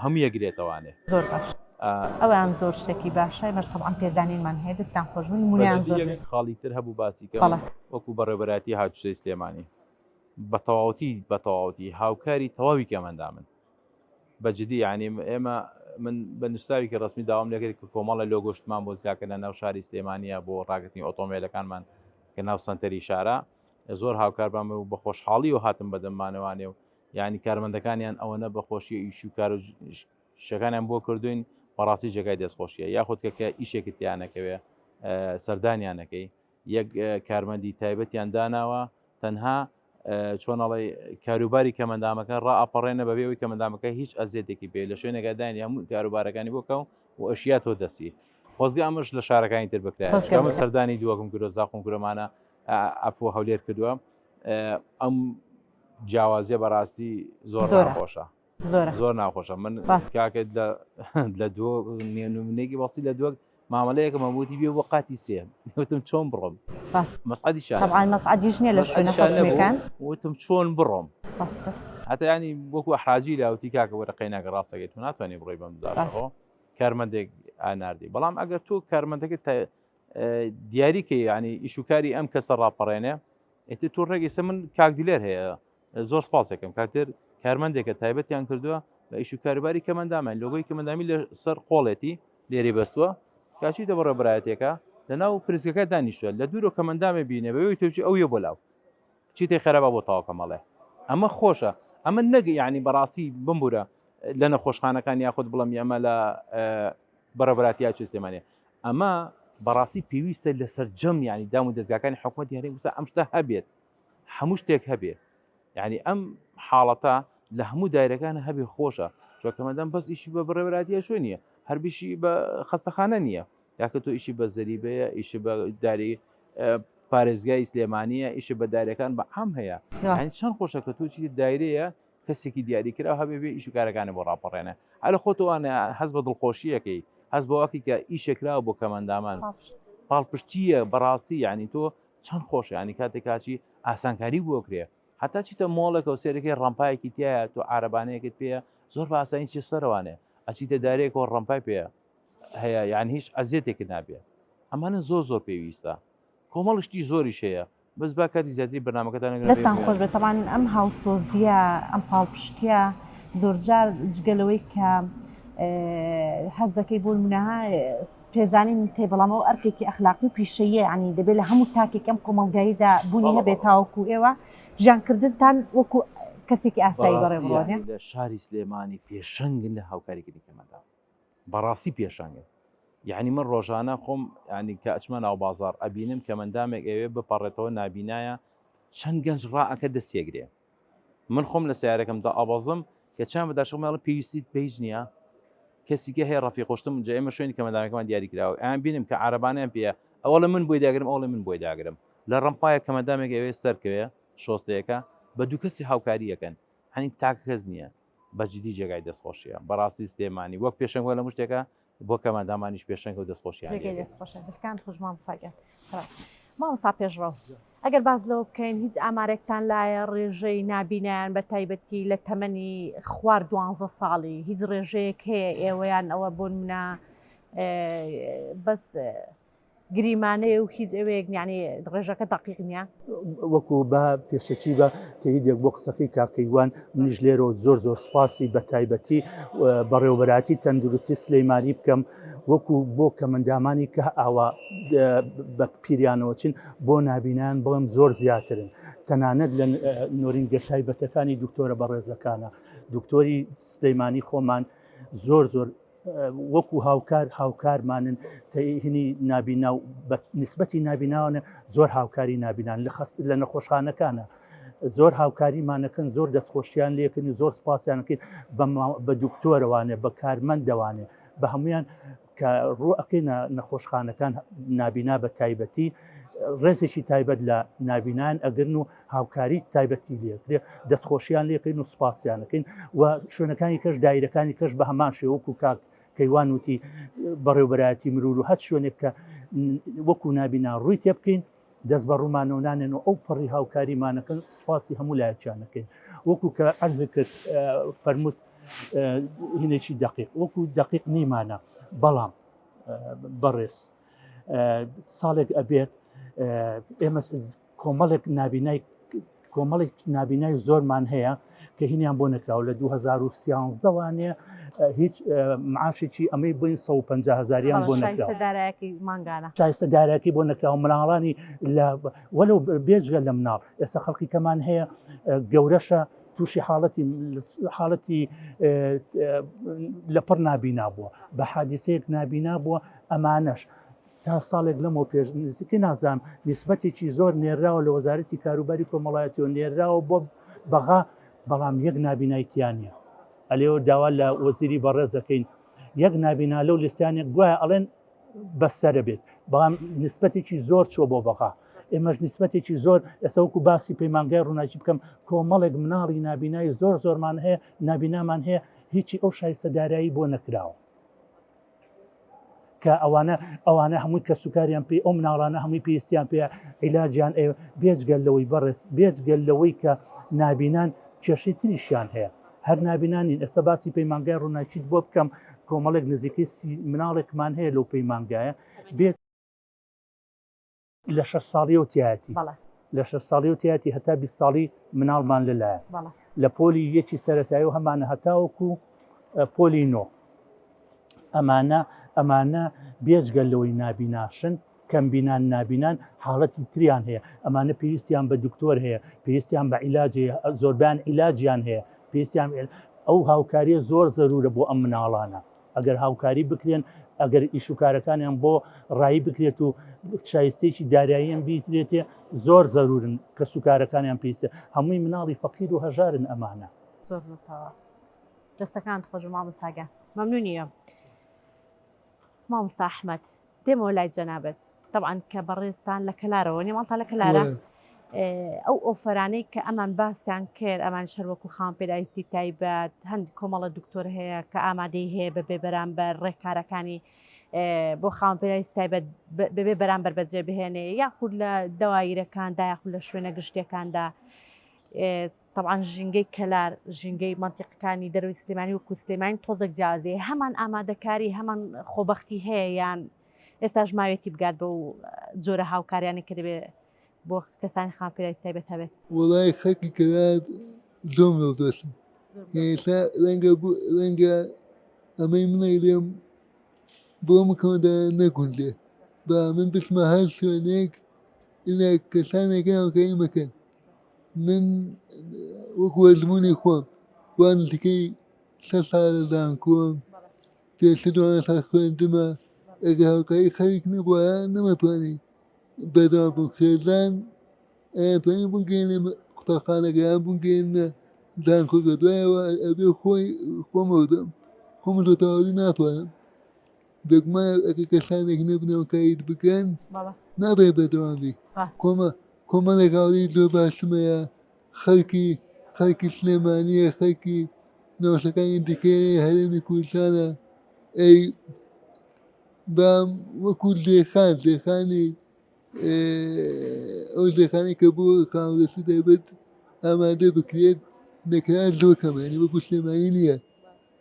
هەموو یەکرێتەوانێ زۆر باش ئەویان زۆر شتێکی باشە مەش تەبعاً پێزانینمان هەیە دەستان خۆشبن مونیان زۆر خاڵی تر هەبوو باسیکە وەکو بەڕێبەراتی هاوچەی سلێمانی بە تەواوەتی هاوکاری تەواوی کەمەندامن بەجددی یعنی ئێمە من بە نووسراوی کە ڕستمی داوام لەکرد کە کۆمەڵە لۆ گۆشتمان بۆ زیاکە لە ناو شاری سلێمانیە بۆ ڕاگررتنی ئۆتۆمبیلەکانمان کە ناو سنتەری شارە زۆر هاوکاربان و بە خۆشحاڵی و هاتم بەدەمانەوانێ و یعنی کارمەندەکانیان ئەوەنە بەخۆشی ئیش و کار و شەکانیان بۆ کردوین بەڕاستی جێگای دەستخۆشیە یاخود کە ئیشێکی تیانەکەوێ سەردانیانەکەی یەک کارمەندی تایبەتیان داناوە تەنها چۆنەڵی کاروباری کەمەندامەکە ڕائەپەڕێنە بەبێ ئەوەی کەمەندامەکە هیچ ئەزیێتێکی پێ لە شوێنێکە دانی هەموو کاروبارەکانی بۆکەم و ئەشیا تۆ دەستی خۆزگە ئەمەش لە شارەکانی تر بکرێت ئەمە سەردانی دووەکم کرۆ زاقم گورەمانە ئەفۆ هەولێر کردووە ئەم جیاوازیە بەڕاستی زۆر ناخۆشە زۆر ناخۆشە من کاکە لە نمونەیەکی بەسی لە دووەک مامەلەیەکم هەمووتی بێ بۆ قاتی سێ وتم چۆن بڕۆم مەسعەدی شار طبعا مەسعەدیش نییە لە شوێنە خۆتمەکان وتم چۆن بڕۆم حتى ینی وەکو ئەحراجی لاوتی کاکە وەرەقەی ناگە ڕاستەکەیت و ناتوانانی بڕۆی بەم داڕۆ کارمەندێک ئاناردی بەڵام ئەگەر تۆ کارمەندەکەت دیاریکە ینی ئیشوکاری ئەم کەسە ڕاپەڕێنێ ئێتر تۆ ڕێگەیسە من کاک دیلێر هەیە زۆر سپاسێکم کاتر کارمەندێکە تایبەتیان کردووە بە ئیشوکاریباری کەمەندامان لۆگۆی کەمەندامی لە سەر قۆڵێتی لێرێ بەستووە کاچیتە بە ڕێبەرایەتێکە لەناو پرسگەکە دانیشتووە لە دوورۆ کەمەندامێ بینێ بەوەی تۆچی ئەوە بۆ لاو چیتێ خەرەبە بۆ تاواکەمەڵێ ئەمە خۆشە ئەمە نەگە ینی بەڕاستی بمبورە لە نەخۆشخانەکان یاخود بڵم ئەمە لە بەڕێبەراتی یا سیستێمانێ ئەمە بەڕاستی پێویستە لەسەر جەم ینی دام و دەستگاکانی حکوومەت یاری وسا ئەم شتە هەبێت هەموو شتێک هەبێت ینی ئەم حاڵەتە لە هەموو دایرەکانە هەبێ خۆشە چۆکەمەدەم بەس ئیشی بە بڕێبەراتیە شوێ نییە هەربیشی بە خەستەخانە نییە یاکە تۆ ئیشی بە زەریبەیە ئیشی بە داری پارێزگای سلێمانیە ئیشی بە دایرەکان بە ئەم هەیە ئەنی چەند خۆشە کە تووچی دایرەیە کەسێکی دیاریکرا هەبێ بێ ئیشوکارەکانی بۆ ڕاپەڕێنە هەلە خۆتوانە هەز بە دڵخۆشیەکەی هەز بەواکی کە ئیشێکراوە بۆ کەمەندامان پاڵپشتیە بەڕاستی ینی تۆ چەند خۆش ینی کاتێک کاچی ئاسانکاری بۆکرێ حتا چیتە مۆڵێکە و سێرەکەی ڕەمپایەکی تایە تۆ عربانەیەکت پێە زۆر بە ئاسانی چی سەروانێ ئەچیتە دارەیەکەوە ڕەمپای پێە هەیە یان هیچ ئەزیێتێکت نابێت ئەمانە زۆر پێویستە کۆمەڵشتی زۆری شەیە بەس با کاتی زیاتری بەنامەکەتان دەستان خۆش بێت تەمان ئەم هاوسۆزیە ئەم پاڵپشتیە زۆرجار جگەلەوەی کە هەز دەکەی بۆ نمونەها پێزانین تێبەڵامەوە ئەرکێکی ئەخلاقی و پیشەیە ینی دەبێت لە هەموو تاکێک ئەم کۆمەلگاییدا بوونی هەبێت تاوەکو ئێوە ژیانکردنتان وەکو کەسێکی ئاسایی بەڕێ بڕۆنێ لە شاری سلێمانی پێشەنگن لە هاوکاریکردنی کەمەدا بەڕاستی پێشەنگن یعنی من ڕۆژانە خۆم ینی کە ئەچمە ناو بازار ئەبینم کەمەندامێک ئەوێ بپەڕێتەوە نابینایە چەند گەنج ڕائەکە دەستێگرێ من خۆم لە سیارەکەمدا ئەبەزم کە چند بەداشماڵە پێویستیت پێیج نییە کەسیکە هەیە ڕەفی خۆشتم جا ئێمە شوێنی کەمەندامەکەمان دیاری کراوە ئەیان بینم کە عربانیان پێە ئەوە لە من بۆی داگرم ئەوڵێ من بۆی داگرم لە ڕەمپایە کەمەندامێک ئەوێ سەرکەوێ شۆستەیەەکە بە دوو کەسی هاوکاریەکەن هەنی تاکە کەس نییە بەجددی جێگای دەستخۆشیە بەڕاستی سلێمانی وەک پێشنگۆ لە شتێکە بۆ کەمەندامانیش پێشنگ و دەستخۆشییان دەستکان خوشمان ساگەن مامەستا پێشڕەو ئەگەر باز لەوە بکەین هیچ ئامارێکتان لایە ڕێژەی نابینیان بە تایبەتی لە تەمەنی خوار 12 ساڵی هیچ ڕێژەیەک هەیە ئێوەیان ئەوە بۆن منە بەس گریمانەیە و هیچ ئەوەیەک یعنی ڕێژەکە دقیق نییە وەکو بە پێشەچی بە تێیدێک بۆ قسەکەی کاکەیوان منیش لێرەوە زۆر سوپاسی بە تایبەتی بەڕێوەبەراتی تەندروستی سلەیمانی بکەم وەکو بۆ کەمەندامانی کە ئاوا بە پیریانەوە چین بۆ نابینان بڵم زۆر زیاترن تەنانەت لە نۆرینگە تایبەتەکانی دکتۆرە بەڕێزەکانە دکتۆری سلەیمانی خۆمان زۆر وەکو هاوکارمانن هینی نابینا و نسبەتی نابیناوانە زۆر هاوکاری نابینان لە نەخۆشخانەکانە زۆر هاوکاریمانەکەن زۆر دەستخۆشیان لێکردنی زۆر سپاسیانەکەین بە دکتۆرەوانێ بە کارمەندەوانێ بە هەمویان کە ڕوئەکەی نەخۆشخانەکان نابینا بە تایبەتی ڕێزێکی تایبەت لە نابینان ئەگرن و هاوکاری تایبەتی لێکرێ دەستخۆشییان لێکردن و سپاسیانەکەین و شوێنەکانی کەش دایرەکانی کەش بە هەمان شێوەکو کاک کەیوان وتی بەڕێوەبەرایەتی مرور و هەر شوێنێک کە وەکو نابینا ڕووی تێ بکەین دەست بە ڕوومانەوەنانێن و ئەو پەڕی هاوکاریمانەکەن سپاسی هەموو لایەکیانەکەین وەکو کە عەرز کرد فەرمووت هینێکی دقیق وەکو دقیق نیمانە بەڵام بەڕێز ساڵێک ئەبێت ئێمە کۆمەڵێک نابینای زۆرمان هەیە کە هینیان بۆ نەکراوە لە 2013 وانێ هیچ معاشێکی ئەمەی بووین 150,000 بۆ نەکراوە شایستە دارایەکی بۆ نەکراوە مناڵانی وەلو بێجگە لە مناڵ ئێستا خەڵکی کەمان هەیە گەورەشە تووشی حاڵەتی لەپڕ نابینا بووە بە حادیسەیەک نابینا بووە ئەمانەش تا ساڵێک لەمەوە پێش نزیکە نازانم نیسبەتێکی زۆر نێراوە لە وەزارەتی کاروباری کۆمەڵایەتەوە نێراوە بۆ بەغا بەڵام یەک نابینایتیانە ئەلێەوە داوا لە وەزیری بەڕێز دەکەین یەک نابینا لەو لیستانێک گوایە ئەڵێن بەسەرە بێت بەڵام نیسبەتێکی زۆر چۆ بۆ بەغا ئێمەش نیسبەتێکی زۆر ئێسەوەکو باسی پەیمانگای ڕووناچی بکەم کۆمەڵێک مناڵی نابینایی زۆرمان هەیە نابینامان هەیە هیچی ئەو شایستەدارایی بۆ نەکراوە کە ئەوانە هەمووی کە سوکاریان پێ ئەو مناڵانە هەمووی پێویستیان پێ عیلاجیان بێجگەل لەوەی بەڕێز بێجگەل لەوەی کە نابینان کێشەی تریشیان هەیە هەر نابینانین ئێستا باسی پەیمانگای ڕووناچیت بۆ بکەم کۆمەڵێک نزیکەی مناڵێکمان هەیە لەو پەیمانگایە بێت لە 6 ساڵی و تایەتی لە 6 ساڵی و تایەتی هەتا 20 ساڵی مناڵمان لەلایە لە پۆلی یەکی سەرەتایی و هەمانە هەتاوەکو پۆلی نۆ ئەمانە بێجگەل لەوەی نابیناشن کەمبینان نابینان حاڵەتی تریان هەیە ئەمانە پێویستیان بە دکتۆر هەیە پێویستیان بە عیلاج زۆربیان عیلاجیان هەیە پێویستیان ئەو هاوکاریە زۆر زەرورە بۆ ئەم مناڵانە ئەگەر هاوکاری بکرێن ئەگەر ئیشوکارەکانیان بۆ ڕایی بکرێت و شایستێکی داراییان بیترێتێ زۆر زەرورن کە سوکارەکانیان پێویستە هەمووی مناڵی فەقیر و هەژارن ئەمانە زۆر دەستەکان خۆش مامۆستاگە مەمنونیە مامۆستا ئەحمەد دێمەوە لای جەنابەت طبعاً کە بەڕێستان لە کەلارەوە نێماڵتا لە کەلارە ئەو ئۆفەرانەی کە ئەمان باسییان کرد ئەمان شەروەکو خام پێداویستی تایبەت هەند کۆمەڵە دکتۆر هەیە کە ئامادەی هەیە بەبێ بەرامبەر ڕێککارەکانی بۆ خام پێداویستی تایبەت بەبێ بەرامبەر بەجێ بهێنێ یاخود لە دەواییرەکاندا یاخود لە شوێنە گشتیەکاندا طبعاً ژینگەی کەلار ژینگەی منتیقەکانی دەروی سلێمانی وەکو سلێمانی تۆزێک جیازێ هەمان ئامادەکاری هەمان خۆبەختی هەیە یان ئێستا ژماوێتی بگات بە جۆرە هاوکاریانی کە دەبێت بۆ کەسانی خام پێداویستی تایبەت هەبێت وڵای خەکی کەلار زۆم لەو دۆستم ئێستا ڕەنگە ئەمەی منەی لێم بۆ مکەوەدا نەگوندێ با من بچمە هەر شوێنێک ئیلا کەسانێکە هاوکاری مەکەن من وەکو وەزموونی خۆم وان نزیکەی 6 ساڵە دانکۆم پێشتر 2 ساڵ خوێندمە ئەگە هاوکاری خەریک نەبووە نەمەتوانی بەردەوام بووم خێزان ئەتوانین بگەینێ قوتابخانەکەیان بگەینە زانکۆکە دوایەوە ئەبێ خۆمەوەدەم خۆم تۆتاوەری ناتوانم بێگومانە ئەگە کەسانێک نەبنەوە کاری بکەن نابێ بەردەوام بی کۆمەڵێک هاوڕێی زۆر باشمەیە خەڵکی سلێمانیە خەڵکی ناوچەکانی دیکەی هەرێمی کوردستانە ئەی بام وەکو زێخانی ئەو زێخانەی کە بۆ خامپێداویستی تایبەت ئامادە بکرێت نەکرا زۆر کەمە یعنی وەکو سلێمانی نییە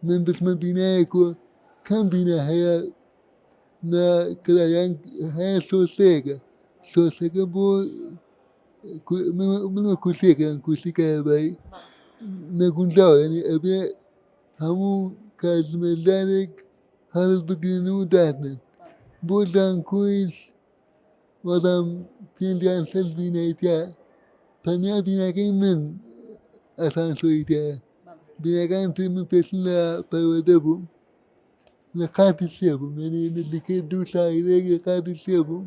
من بچمە بینایەکەوە کەم بینا هەیە کەلایان هەیە سۆسەیەکە سۆسەکە بۆ منە کورسێکیان کورسی کارەبایی نەگونجاوە یعنی ئەبێ هەموو کاتژمێردارێک هەڵت بگرن و دادنن بۆ زانکۆیش وەڵام 5-6 بینایتە تەنیا بیناکەی من ئەسانسۆری تایە بیناکان تر من پێشتر لە پەروەردە بووم لە قاتی 3 بووم یعنی نزیکەی 2 ساڵی لە قاتی 3 بووم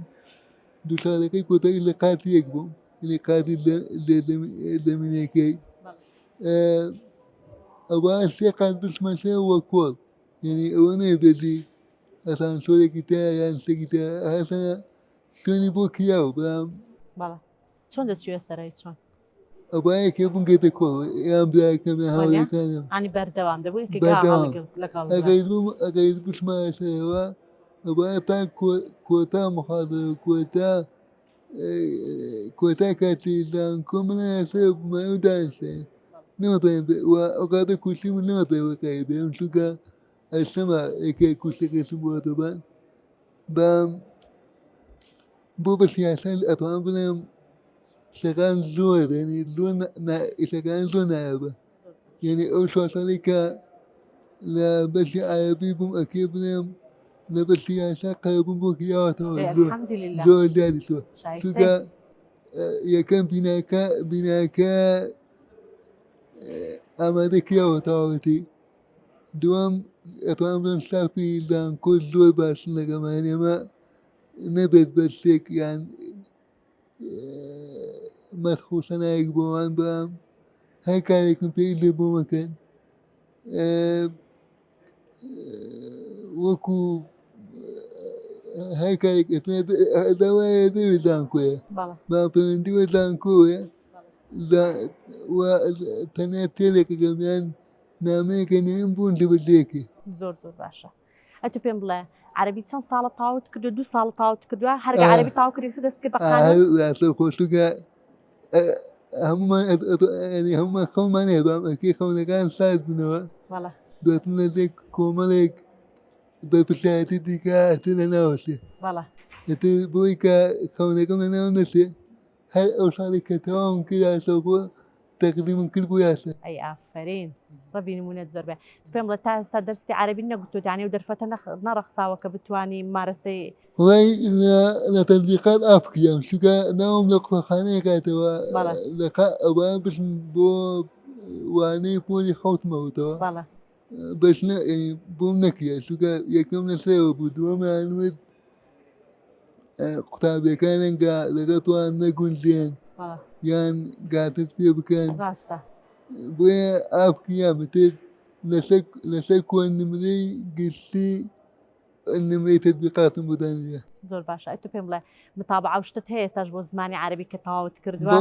2 ساڵەکەی کۆتایی لە قاتی 1 بووم یعنی قاتی زەمینەکەی ئەوە 3 قات بچمە سێوە کۆڵ یعنی ئەوە نەیبێتی ئەسانسۆرێکی تایە یان شتێکی تایە هەسەنە شوێنی بۆ کراوە بەڵام چۆن دەچوێت سەرای چۆن ئەوایەکێ بگێتە کۆڵ یان برایەکەم یان هاوڕێکانم ئانی بەردەوام دەبووی ئەگەر بچمە سەرەوە ئەوایە تا کۆتا مخابرە کۆتا کاتی زانکۆ منە سەر بوومایە و دانیشتین نەمەتوانین ئەو کاتە کورسی من نەمەتوانین بەکاری بێنم چونکە ئەسەما یەکێک کورسەکەشم بۆتەبان بام بۆ بە سیاسەت ئەتوانم بڵێم شتەکان زۆر یعنی ئیشەکان زۆر نایابە یعنی ئەو 4 ساڵی کە لە بەشی عەرەبی بووم ئەکێ بڵێم لە بەشی یاسا قەرەبووم بۆ کراوەتەوە زۆر زیادی تۆ چونکە یەکەم بیناکە ئامادە کراوە تەواوەتی دووەم ئەتوانم بڵێم سافی زانکۆ زۆر باشن لەگەڵمان ئێمە نەبێت بەرسێک یان مەخصوصە نایەک بۆوان بام هەر کارێکم پێی لێ بۆ مەکەن وەکو هەر کارێک داوایە بێوێ زانکۆیە با پەیوەندی وە زانکۆیە تەنیا تێلێکە گەمیان نامەیەکە نوێن بوون لە بەردەیەکێ زۆر زۆر باشە ئەتو پێم بڵێ عەربی چەند ساڵە تاوت کردو 2 ساڵ تاوت کردووە هەرگە عەربی تاو کردی دەست کرد بە ڕاستە خۆشوگە هەمومان خەومان هەیە بام ئەکەی خەونەکان سارد بنەوە دواتن لەژێک کۆمەڵێک بە پرسیارەتی دیکە ئەتە لە ناوەشێ ئەتە بۆی کە خەونەکەم لە ناو نەچێ هەر ئەو ساڵێک کە تەواوم کرد یاسەخۆ تەقدیمم کرد بۆ یاسە ئەی ئافرین ڕەبی نمونەت زۆر بێ پێم بڵێ تا ئێستا دەرسی عەربی نەگوتوتانی و دەرفەتە نەڕەخساوە کە بتوانی مارەسەی وڵای لە تەطبیقات ئافکرام چونکە ناوم لە قوتابخانەیە کاتەوە ئەوە بچن بۆ وانەی پۆلی خەوتمەوتەوە بەشنە بۆم نەکرێت چونکە یەکەم لەسەرەوە بوو دووەمیانوت قوتابیەکانن لەگەڵتوان نەگونجێن یان گاتت پێ بکەن بۆیە ئافکرام بتێت لەسەر کۆن نمرەی گشتی نمرەی تەطبیقاتم بۆدانیە زۆر باشە ئەتو پێم بڵێ متابعە و شتت هەیە ئێستاش بۆ زمانی عەربی کە تەواوت کردووە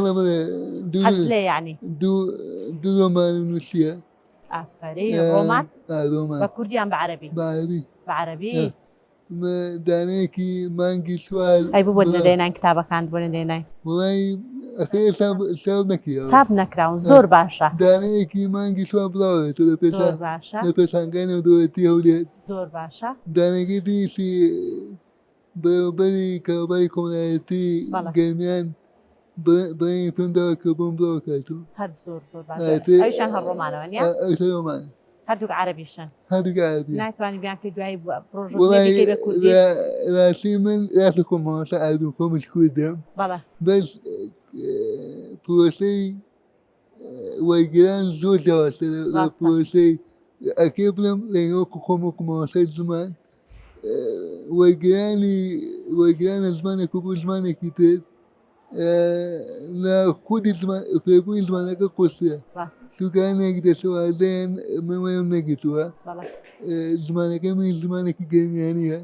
حەز لێ یعنی دوو ڕۆمانم نووسییە ئافرین ڕۆمان بە کوردیان بە عەربی بە عەربی دانەیەکی مانگی سوال ئەی بۆ نەدێنان کتابەکان بۆ نەدێنای وڵای چاپ نەکرێەوە چاپ نەکراون زۆر باشە دانەیەکی مانگی سوال بڵاوێتەوە لە پێشانگانەوە دەوەتی هەولێت زۆر باشە دانەکەی دیسی بەڕێوەبەری کاروباری کۆمەڵایەتی گەرمیان بەڵێنی پێم داوە کە بۆم بڵاو کاتوو هەر زۆر زۆر باشە ئەویشان هەر ڕۆمانەوە نییە ڕۆمان هەردووک عەربیشن هەردووک عەربی ناتوانانی بیانکەی دوای پرۆژەی بە کوردی ڕاستی من ڕاستە خۆمەوەسە عەربیم خۆمش کوردم بەس پرۆسەی وەرگێران زۆر جیاوازترە لە پرۆسەی ئەکێ بڵێم وەکو خۆم وەکو مامۆستای زمان وەرگێرانە زمانێک بۆ زمانێکی تر لە خودی فێربوونی زمانەکە قورسیە چونکانێک دەسەوازەیان من وەرم نەگرتووە زمانەکە من زمانێکی گەرمیانیە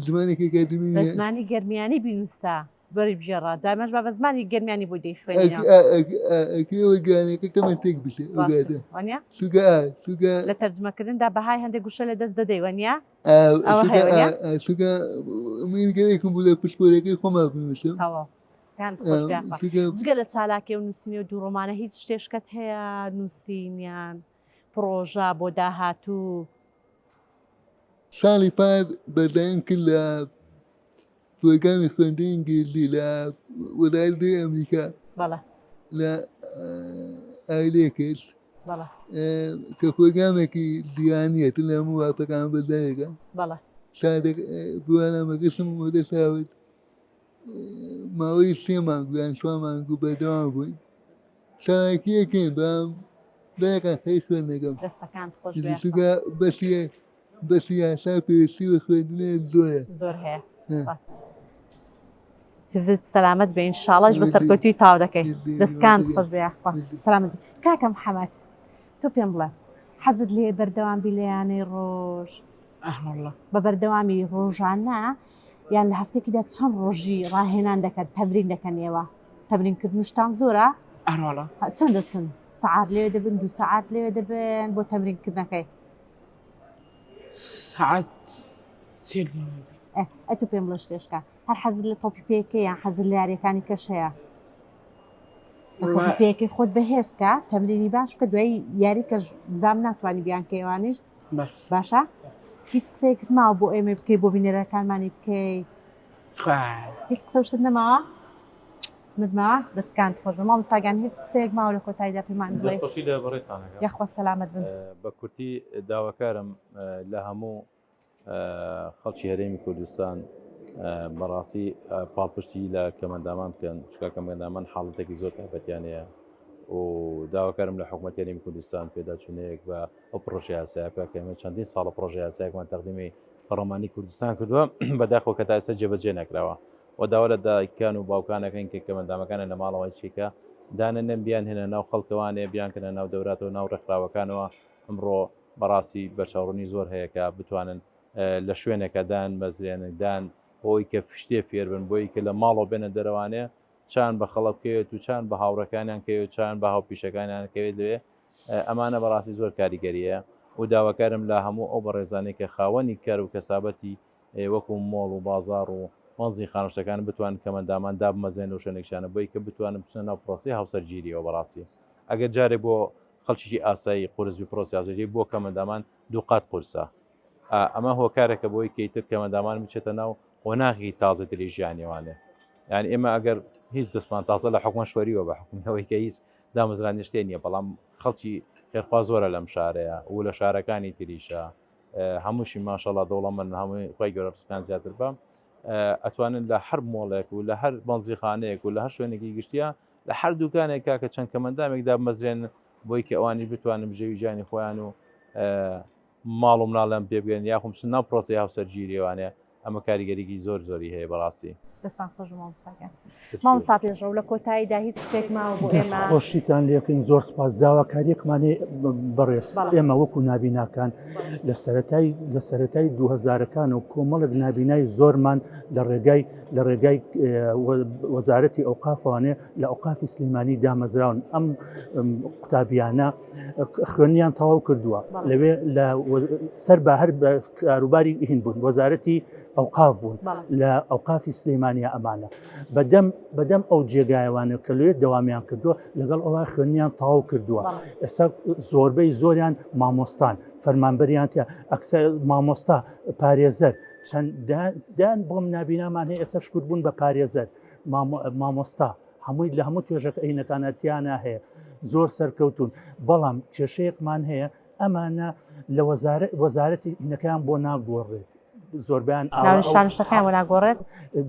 زمانێکی ئەکادمی نییە زمانی گەرمیانی بینووسە بەری بژێڕا جامەش بە زمانی گەرمیانی بۆ دەیخوێنینەوە ئەکرێ وەرگێرانەکە کەمە تێک بچێ چونکە لە تەرجمەکردندا بەهای هەندێک گوشە لە دەست دەدەی وەنیا چونکە من گەرێکم بوو لە پشتپۆرەکەی خۆما بنووسم جگە لە چالاکی و نووسینی و دوو ڕۆمانە هیچ شتێشکەت هەیە نووسینیان پرۆژە بۆ داهاتوو ساڵی پار بەردایان کرد لە پرۆگرامی خوێندنی ئینگلیزی لە وەلایەتی ئەمریکا لە ئایلێکس کە پرۆگرامێکی جیهانیە لە هەموو وڵاتەکان بەردایەکە بوانامەکەسم وەدەساوت ماوەی 3 مانگ یان 4 مانگ و بەردەوام بووین چالاکیەکەین بەم دایەکان خەی خوێندنەکەم چونکە بەسی یاسا پێویستی بە خوێندنێ زۆر هەیە حزت سەلامەت بێ ئینشاڵەش بە سەرکەوتوی تاو دەکەی دەستکان خۆش بێ یاخوا سەلامەت کاکە محەممەد تۆ پێم بڵێ حەزت لێ بەردەوام بی لە یانەی ڕۆژ بە بەردەوامی ڕۆژانە یان لە هەفتێکیدا چەند ڕۆژی ڕاهێنان دەکەن تەمرین دەکەنەوە تەمرینکردنشتان زۆرە چەند دەچن سەعات لێوێ دەبن 2 سەعات لێوێ دەبن بۆ تەمرینکردنەکەی ساعت ئەتو پێم بڵێ شتێشکە هەر حەزت لە تۆپی پێەکەی یان حەزت لە یاریەکانی کەش هەیە تۆپی پێەکەی خۆت بەهێزکە تەمرینی باش کە دوای یاری کەش بزام ناتوانانی بیانکەیوانیش باشە هیچ قسەیەکت ماوە بۆ ئێمە بکەی بۆ بینەرەکانمانی بکەی هیچ قسە شتت نەماوە نتماوە دەستکان خۆش بە مامۆستاگان هیچ قسەیەک ماوە لە کۆتاییدا پێمان بڵێ یاخوا سەلامەت بن بە کورتی داواکارم لە هەموو خەڵکی هەرێمی کوردستان بەڕاستی پاڵپشتی لە کەمەندامان بکەن چکە کەمەندامان حاڵەتێکی زۆر تایبەتیانەیە و داواکارم لە حکوومەتی هەرێمی کوردستان پێداچوونەیەک بە ئەو پرۆژه یاساییەکە کە ئێمە چەندین ساڵە پرۆژه یاساییەکمان تەقدیمی پەرلەمانی کوردستان کردووە بەداخەوە کە تا ئێستا جێبەجێ نەکراوە و داوا لە دایکان و باوکانەکەین کە مەندامەکانە لە ماڵەوەی چیکە دانەنێن بیان هێنە ناو خەڵکەوانێ بیانکەنە ناو دەوراتەوە ناو ڕێکخراوەکانەوە ئەمڕۆ بەڕاستی بەرچاوڕوونی زۆر هەیە کە بتوانن لە شوێنێکە دان مەزرێنەدان بۆی کە فشتێ فێربن بۆی کە لە ماڵەوە بێنە دەرەوانێ چان بە خەڵک بکەوێت و چان بە هاوڕەکانیان کەوێت چان بە هاوپیشەکانیان کەوێت لێ ئەمانە بەڕاستی زۆر کاریگەریە و داواکارم لە هەموو ئەو بەڕێزانەی کە خاوەنی کار و کەسابەتی وەکو مۆڵ و بازار و مەنزی خانوشتەکان بتوان کەمەندامان دابمەزێن و شوێنێکشانە بۆی کە بتوانم بچنە ناو پرۆسی هاوسەرگیریەوە بەڕاستی ئەگەر جارێک بۆ خەڵکی ئاسایی قورسبی پرۆسی هاوسەرگیری بۆ کەمەندامان دوو قات قورسە ئەمە هۆکارێکە بۆی کەیتر کەمەندامان بچێتە ناو قۆناغی تازەتری ژیانیوانێ یعنی ئێمە ئەگەر هیچ دەستمان تازە لە حکومە شوەریەوە بە حکومەوەی کە هیچ دامەزرانی شتێ نییە بەڵام خەڵکی خێرخوا زۆرە لەم شارەیە و لە شارەکانی تریشە هەمووشی ماشەڵا دەوڵەمەند هەمووی خۆی گەورە پسکان زیاتر بە ئەتوانن لە هەر مۆڵێک و لە هەر بەنزیخانەیەک و لە هەر شوێنێکی گشتیە لە هەر دوکانێکا کە چەند کەمەندامێکدا بمەزرێن بۆی کە ئەوانی بتوانن بژێوی ژیانی خۆیان و ماڵ و مناڵیان پێ بگەن یاخۆ بچن ناو پرۆسی هاوسەرگیریەوانێ ئەمە کاریگەریی زۆری هەیە بەڕاستی دەستان خۆش مامۆستا پێشەوە لە کۆتاییدا هیچ شتێک ماوە بۆ ئێمە خۆشیتان لێکەین زۆر سپاس داواکاریەکمانێ بەڕێز ئێمە وەکو نابیناکان لە سەرەتای 2000ەکان و کۆمەڵک نابینای زۆرمان لە ڕێگای وەزارەتی ئەوقافوانێ لە ئەوقافی سلێمانی دامەزراون ئەم قوتابیانە خوێنیان تەواو کردووە لەوێ سەر بە هەر بە کاروباری هین بوون وەزارەتی ئەوقاف بوون لە ئەوقافی سلێمانیا ئەمانە بەدەم ئەو جێگایوانە کە لێت دەوامیان کردووە لەگەڵ ئەوە خوێنیان تەواو کردووە ئێستا زۆربەی زۆریان مامۆستان فەرمانبەریانتە ئەکسەر مامۆستا پارێزەر چەنددان بۆم نابینامان هەیە ئێستا شکر بوون بە پارێزەر مامۆستا هەمووی لە هەموو توێژەکە عینەکانەتیانە هەیە زۆر سەرکەوتون بەڵام کێشەیەکمان هەیە ئەمانە لە وەزارەتی هینەکەیان بۆ ناگۆڕێت زۆربیان شانشتەکان وەناگۆڕێت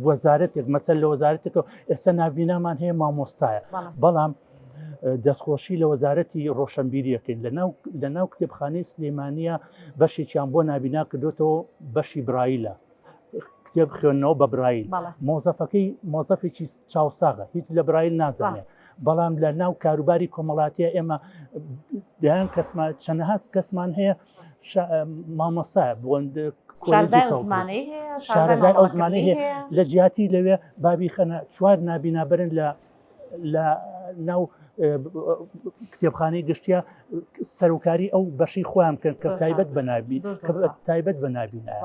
وەزارەتێک مەسەر لە وەزارەتێکەوە ئێستا نابینامان هەیە مامۆستایە بەڵام دەستخۆشی لە وەزارەتی ڕۆشنبیریەکەین لە ناو کتێبخانەی سلێمانیە بەشێکیان بۆ نابینا کردوێتەوە بەشی برایلە کتێب خوێندنەوە بە برایل مۆزەفێکی چاوساغە هیچ لە برایل نازانێت بەڵام لە ناو کاروباری کۆمەڵاتیە ئێمە دایان کەسمان چەندەها کەسمان هەیە مامۆسایە شارەزای ئەو زمانەی هەیە لە جیاتی لەوێ بابی خەنە چوار نابینابرن لە ناو کتێبخانەی گشتیە سەرۆکاری ئەو بەشی خۆیان کە تایبەت بە نابینایە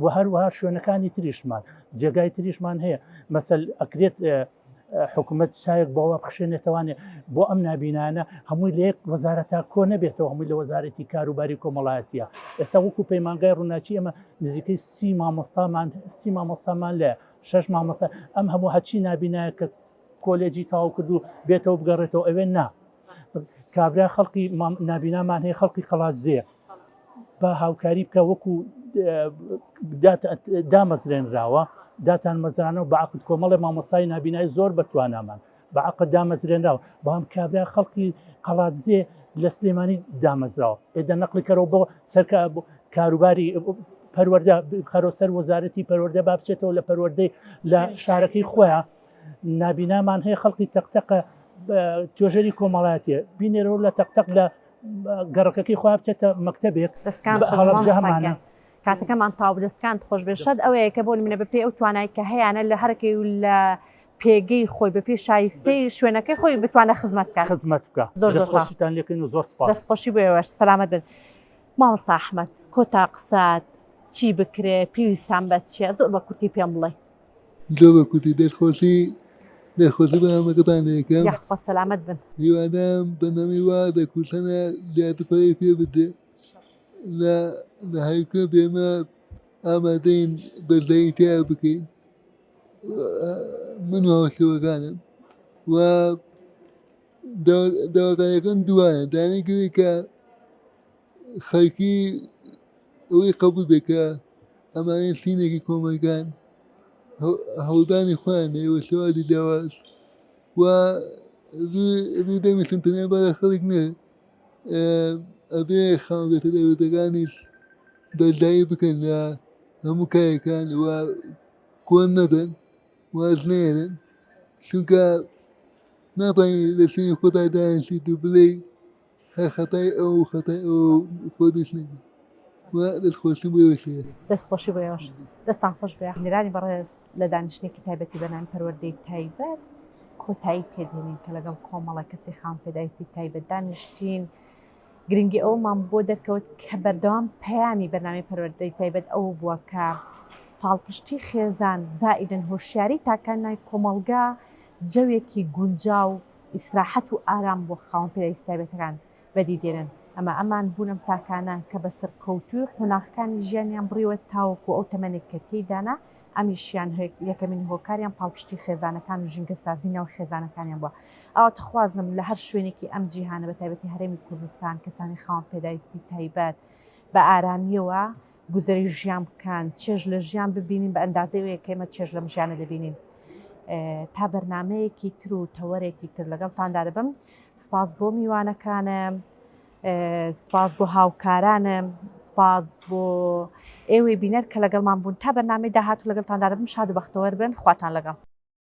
و هەروەها شوێنەکانی تریشمان جێگای تریشمان هەیە مەسەل ئەکرێت حکوومەت شایەک بۆەوە بخشێنێتوانێ بۆ ئەم نابینانە هەمووی لە یەک وەزارەتا کۆ نەبێتەوە هەمووی لە وەزارەتی کاروباری کۆمەڵایەتیە ئێستا وەکو پەیمانگای ڕووناچی ئەمە نزیکەی سی مامۆستامان لە 6 مامۆستا ئەم هەموو هەچی نابینایە کە کۆلێجی تاو کرد و بێتەوە بگەڕێتەوە ئەوێ نا کابرا خەڵکی نابینامان هەیە خەڵکی قەڵاتزێ بە هاوکاری بکە وەکو دامەزرێنراوە داتان مەزرانە و بەعقد کۆمەڵی مامۆستای نابینایی زۆر بەتوانامان بەعقد دامەزرێنراوە بەڵام کابرا خەڵکی قەڵاتزێ لە سلێمانی دامەزراوە ئێدە نەقلی کەرەوە بۆ سەر کاروباری پەروەردە خەرۆ سەر وەزارەتی پەروەردە با بچێتەوە لە پەروەردەی لە شارەکەی خۆیان نابینامان هەیە خەڵکی تەقتەقە توێژەری کۆمەڵایەتیە بینێرەوە لە تەقتەق لە گەڕەکەی خوا بچێتە مەکتەبێک هەڵەبجەمانە کاتەکەمان تاو دەستکان خۆش بێشەد ئەوەیە کە بۆ منە بپێ ئەو توانایی کە هەیەە لە هەرەکەی و لە پێگەی خۆی بەپێ شایستەی شوێنەکەی خۆی بتوانە خزمەت بکە زۆرتان لێکن و زۆر دەستخۆشی بۆەوەش سەلامەت بن مامۆستا ئەحمەد کۆتا قسات چی بکرێ پێویستان بە چیە زۆر بە کورتی پێم بڵێ زۆر بە کورتی دەستخۆشی بەمەکەتانەکەم یاخوا سەلامەت بن هیوادام بەنامی وا دەکوشەنە زیاترپەی پێ بدێ لە هەیکە بێمە ئامادەین بەردەی تیا بکەین من هاوسەوەکانم و داواکاریەکەم دوایە دانێکی کە خەڵکی ئەوەی قبول بێکە ئەمانەی سینێکی کۆمەلگان هەوڵدانی خۆیان ئێوە سەوادی داواز و ڕووی دەمیشن تەنیا بەرە خەڵک نە ئەبێ خاوەتە دەوێتەکانیش بەردایی بکەن لە هەموو کایەکان وا کۆن نەبن واز نێنن چونکە ناتوانین لە سوێنی خۆتا دانیشیت و بڵێ خەتای ئەو خەتای ئەو خۆ دووش نەکەی وا دەستخۆشی بۆ شێ دەستخۆشی بۆێوەش دەستان خۆش بێ بینێرانی بەڕێز لە دانیشتێکی تایبەتی بەنام پەروەردەی تایبەت کۆتایی پێدێنین کە لەگەڵ کۆمەڵە کەسی خام پێدایستی تایبەت دانیشتین گرنگی ئەومان بۆ دەرکەوت کە بەردەوام پەیامی بەنامی پەروەردەی تایبەت ئەو بووە کە پاڵپشتی خێزان زائیدن هۆشیاری تاکان نای کۆمەلگا جەوێکی گونجاو ئیسراحەت و ئارام بۆ خاوەن پێدایستی تایبەتەکان بەدی دێنن ئەمە ئەمان بوونم تاکانان کە بە سەرکەوتوی قۆناغەکانی ژیانیان بڕیوە تاوەکو ئەو تەمەنێک کە تێدانا ئەمیشیان یەکەمین هۆکاریان پاڵپشتی خێزانەکان و ژینگە سازینەوە خێزانەکانیان بووە ئەوە دەخوازم لە هەر شوێنێکی ئەم جیهانە بە تایبەتی هەرێمی کوردستان کەسانی خاوەن پێدایستی تایبەت بە ئارامیەوە گوزەری ژیان بکەن چێژ لە ژیان ببینین بە ئەندازەی یەکەمە چێژ لەم ژیانە دەبینین تا بەرنمەیەکی تر و تەوەرێکی تر لەگەڵتاندا دەبم سپاس بۆ میوانەکانم سپاس بۆ هاوکارانم سپاس بۆ ئێوەی بینەر کە لەگەڵمان بوون تا بەرنامەی داهات و لەگەڵتاندا دەبم شاد و بەختەوەر بن خواتان لەگەڵ